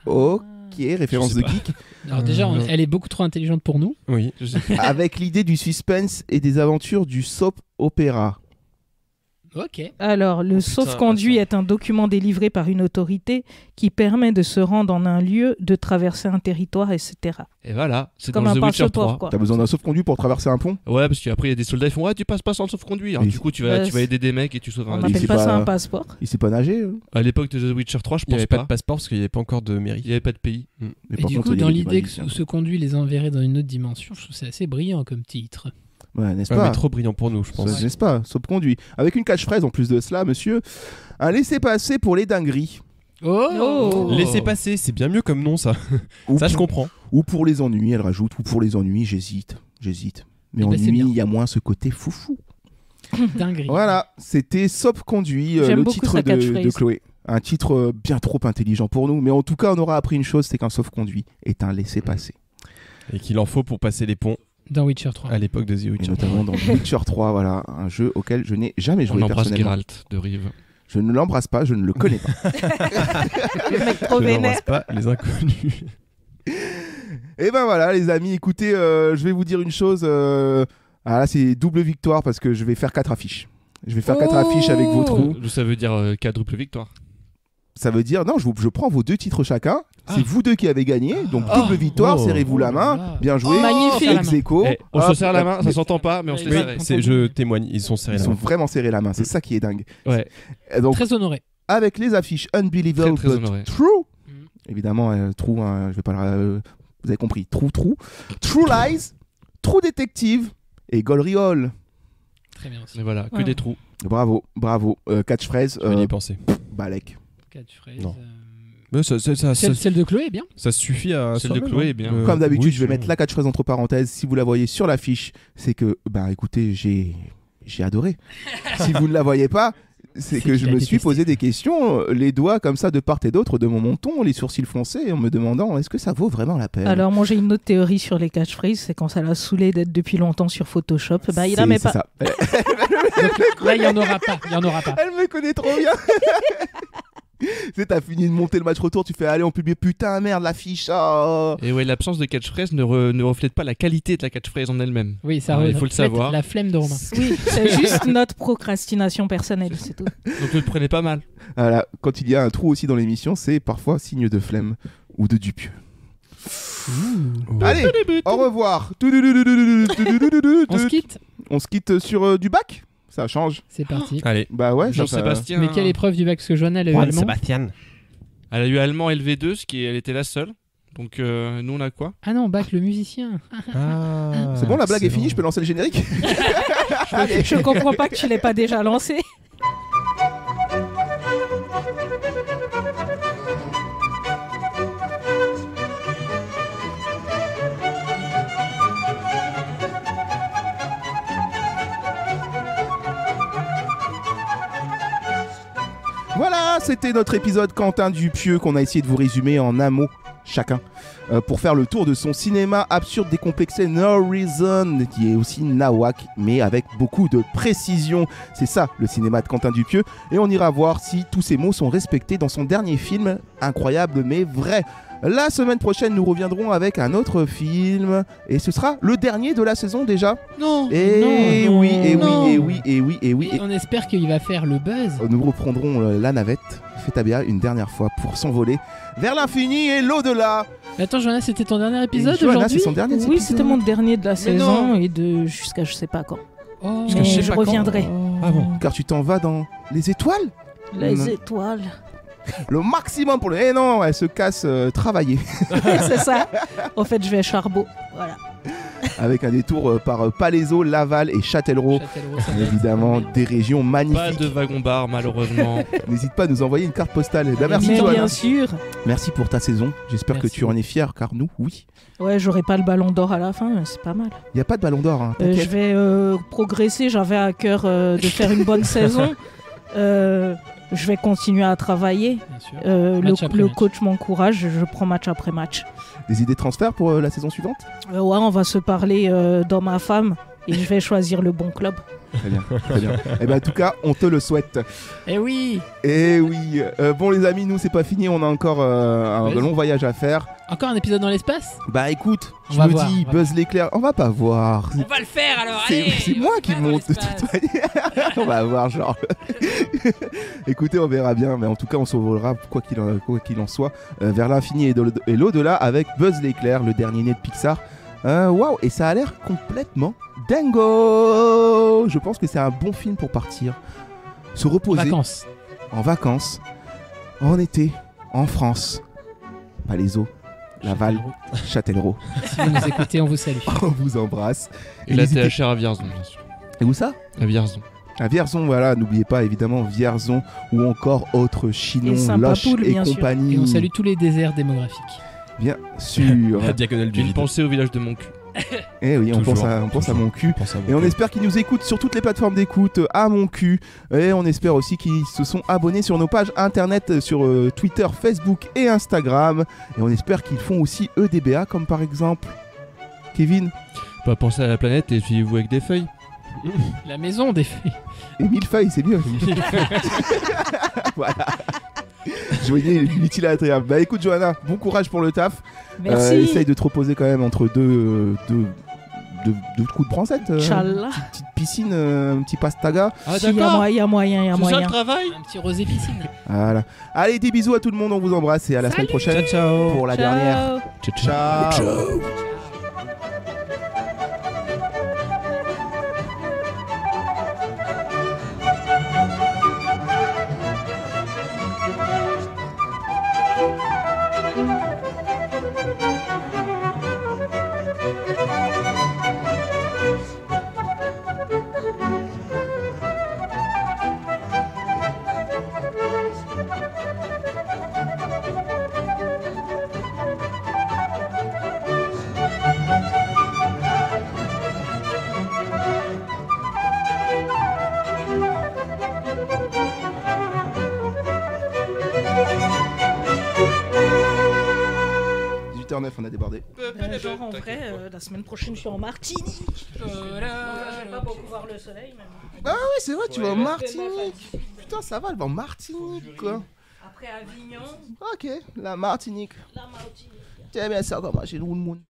Ok, référence de geek.
Alors déjà, elle est beaucoup trop intelligente pour nous.
Oui.
Avec l'idée du suspense et des aventures du soap opéra.
Ok.
Alors, le sauf-conduit est un document délivré par une autorité qui permet de se rendre en un lieu, de traverser un territoire, etc.
Et voilà, c'est
comme
dans
un
The Witcher
passeport,
3.
quoi.
T'as besoin d'un sauf-conduit pour traverser un pont?
Ouais, parce qu'après il y a des soldats qui font ouais, tu passes pas sans le sauf-conduit. Alors
Mais
du coup, tu vas aider des mecs et tu sauves
On
un.
n'appelle pas ça un passeport.
Il sait pas nager.
À l'époque de The Witcher 3, je
Il n'y
pense
avait pas de passeport parce qu'il n'y avait pas encore de mairie.
Il n'y avait pas de pays.
Mais
Et
par
du
contre,
coup,
il y a
dans
des
l'idée que
magiciens.
ce conduit les enverrait dans une autre dimension, je trouve que c'est assez brillant comme titre.
Ouais, n'est-ce
Ouais,
pas?
mais trop brillant pour nous, je pense.
Ça, n'est-ce pas? Sauf-conduit. Avec une catchphrase en plus de cela, monsieur. Un laissez-passer pour les dingueries.
Oh,
Laissez passer, c'est bien mieux comme nom ça.
Ou
Ça, je
pour-
comprends.
Ou pour les ennuis, elle rajoute. Ou pour les ennuis, j'hésite. Mais
Eh ben, c'est
ennui,
bien.
il y a moins ce côté foufou.
dinguerie.
Voilà, c'était Sop conduit,
J'aime
le
beaucoup
titre
sa
de
catchphrase.
Chloé. Un titre bien trop intelligent pour nous, mais en tout cas, on aura appris une chose, c'est qu'un Sop conduit est un laissez-passer.
Et qu'il en faut pour passer les ponts
Dans Witcher 3.
à l'époque de The
Et
Witcher.
notamment dans Witcher 3, voilà, un jeu auquel je n'ai jamais joué
On embrasse
personnellement.
Geralt de Rive.
Je ne l'embrasse pas, je ne le connais pas.
Le mec trop
Je
vénère.
n'embrasse pas les inconnus.
Et ben voilà, les amis, écoutez, je vais vous dire une chose. Ah là, c'est double victoire parce que je vais faire 4 affiches. Je vais faire 4 affiches avec vos trous.
Ça veut dire quadruple victoire.
Ça veut dire, non, je prends vos 2 titres chacun. C'est vous 2 qui avez gagné. Donc double victoire,
Oh.
serrez-vous la main.
là.
Bien joué.
Magnifique.
Ex aequo.
Eh, on se
Hop,
serre la main, ça
mais
s'entend pas, mais on se
Oui,
les
Oui,
serre.
je témoigne, ils sont serrés
Ils
là.
sont vraiment serrés la main. C'est ça qui est dingue.
Ouais,
Et donc,
Très honoré.
avec les affiches Unbelievable
très
but
honoré.
True.
Mhm.
Évidemment, True, je vais pas le... Vous avez compris. True. True Lies. True Detective. Et Golriol.
Très bien aussi.
mais voilà, que
Ouais.
des trous.
Bravo. Catchphrase.
Je vais y penser.
Balek.
Catchphrase.
Non. Mais
Celle de Chloé est bien.
ça suffit à.
Celle de
soi-même,
Chloé
hein.
est bien.
Comme d'habitude,
oui,
je vais mettre la catchphrase entre parenthèses. Si vous la voyez sur l'affiche, c'est que, bah écoutez, j'ai adoré. Si vous ne la voyez pas, c'est
C'est
que je
qu'il a
me suis
détesté.
posé des questions, les doigts comme ça de part et d'autre de mon menton, les sourcils foncés, en me demandant est-ce que ça vaut vraiment la peine.
Alors, moi, j'ai une autre théorie sur les catchphrases. C'est quand ça l'a saoulé d'être depuis longtemps sur Photoshop. Bah, il en met
C'est
pas.
ça.
Là, il y en aura pas. Il y en aura pas.
Elle me connaît trop bien. Tu sais, t'as fini de monter le match retour, tu fais allez, on publie, putain, merde, l'affiche. Oh.
Et ouais, l'absence de catchphrase ne reflète pas la qualité de la catchphrase en elle-même.
Oui, ça
Il faut le
reflète
savoir.
La flemme de Romain.
Oui, c'est juste notre procrastination personnelle, c'est tout.
Donc ne le prenez pas mal.
Voilà, quand il y a un trou aussi dans l'émission, c'est parfois signe de flemme ou de dupieux. Allez, au revoir.
On se quitte.
On se quitte sur du bac. Ça change.
C'est parti.
Allez.
Bah ouais,
Jean-Sébastien.
Mais quelle épreuve du bac? Parce que Johanna, elle a eu allemand.
Sébastien.
Elle a eu allemand LV2, elle était la seule. Donc nous on a quoi?
Ah non, bac le musicien.
Ah,
C'est bon, la blague est finie,
excellent.
je peux lancer le générique. Allez.
Je comprends pas que tu l'aies pas déjà lancé.
Voilà, c'était notre épisode Quentin Dupieux qu'on a essayé de vous résumer en un mot chacun pour faire le tour de son cinéma absurde décomplexé No Reason, qui est aussi nawak, mais avec beaucoup de précision. C'est ça le cinéma de Quentin Dupieux, et on ira voir si tous ces mots sont respectés dans son dernier film, incroyable mais vrai. La semaine prochaine, nous reviendrons avec un autre film, et ce sera le dernier de la saison déjà.
Non.
Et
non,
oui, et
non.
oui, et oui, et oui, et oui.
Et on espère qu'il va faire le buzz.
Nous reprendrons la navette, Fetabia, une dernière fois pour s'envoler vers l'infini et l'au-delà.
Mais attends, Johanna, c'était ton dernier épisode
Johanna,
aujourd'hui?
c'est son dernier épisode.
Oui, c'était mon dernier de la saison
non.
et de jusqu'à je sais pas quand.
Oh.
Mais je reviendrai.
Ah bon? Car tu t'en vas dans les étoiles?
Les étoiles.
Le maximum pour le... Eh non, elle se casse travailler.
C'est ça. En fait, je vais à Charbot. Voilà.
Avec un détour par Palaiseau, Laval et Châtellerault. Évidemment, des régions magnifiques.
Pas de wagon-bar, malheureusement.
N'hésite pas à nous envoyer une carte postale. Ben, merci,
Mais
Johanna.
bien sûr.
Merci pour ta saison. J'espère que tu en es fier, car nous, oui.
Ouais, j'aurai pas le ballon d'or à la fin, mais c'est pas mal.
Il n'y a pas de ballon d'or, hein,
Je
t'inquiète.
vais progresser. J'avais à cœur de faire une bonne saison. Je vais continuer à travailler. Le coach m'encourage. Je prends match après match.
Des idées de transfert pour la saison suivante?
Ouais, on va se parler dans ma femme et je vais choisir le bon club.
Très bien, très bien. Et ben en tout cas, on te le souhaite.
Eh oui.
Eh oui. Bon les amis, nous c'est pas fini, on a encore un long voyage à faire.
Encore un épisode dans l'espace?
Bah écoute,
On
je
va
me
voir,
dis,
on va
Buzz l'éclair, on va pas voir.
On va le faire alors,
C'est
allez.
c'est moi qui monte de toute manière. On va voir genre. Écoutez, on verra bien, mais en tout cas on s'envolera quoi qu'il en soit vers l'infini et l'au-delà avec Buzz l'éclair, le dernier né de Pixar. Waouh, et ça a l'air complètement dingo. Je pense que c'est un bon film pour partir, se reposer en vacances, en été, en France, Palaiseau, Laval, Châtellerault.
Si vous nous écoutez, on vous salue.
On vous embrasse.
Et la THR à Vierzon, bien sûr.
Et où ça?
À Vierzon.
À Vierzon, voilà, n'oubliez pas évidemment Vierzon ou encore autres Chinon, Loche et compagnie.
Et on salue tous les déserts démographiques.
Bien sûr.
La diagonale du
Une
vide.
pensée au village de mon cul.
Eh oui, on
Toujours.
pense à mon cul. Et on espère qu'ils nous écoutent sur toutes les plateformes d'écoute, à mon cul. Et on espère aussi qu'ils se sont abonnés sur nos pages internet, sur Twitter, Facebook et Instagram. Et on espère qu'ils font aussi EDBA, comme par exemple Kevin.
Bah, pensez à la planète et suivez-vous avec des feuilles.
La maison des feuilles.
Et 1000 feuilles, c'est mieux. Voilà. Joignez l'utile à l'agréable. Bah écoute Johanna, bon courage pour le taf.
Merci.
Essaye de te reposer quand même entre deux coups de bransette.
Inch'Allah.
Petite piscine, un petit pastaga.
Ah, si, il y a moyen.
travail.
Un petit rosé piscine.
Voilà. Allez, des bisous à tout le monde, on vous embrasse et à la semaine prochaine pour la dernière. Ciao. On a débordé.
Genre en vrai, la semaine prochaine je suis en Martinique. Je vais pas beaucoup voir le soleil même.
Ah oui, c'est vrai, tu vas en Martinique. Putain, ça va, elle va en Martinique quoi.
Après Avignon.
Ok, la Martinique. Tiens bien ça, comment j'ai le monde.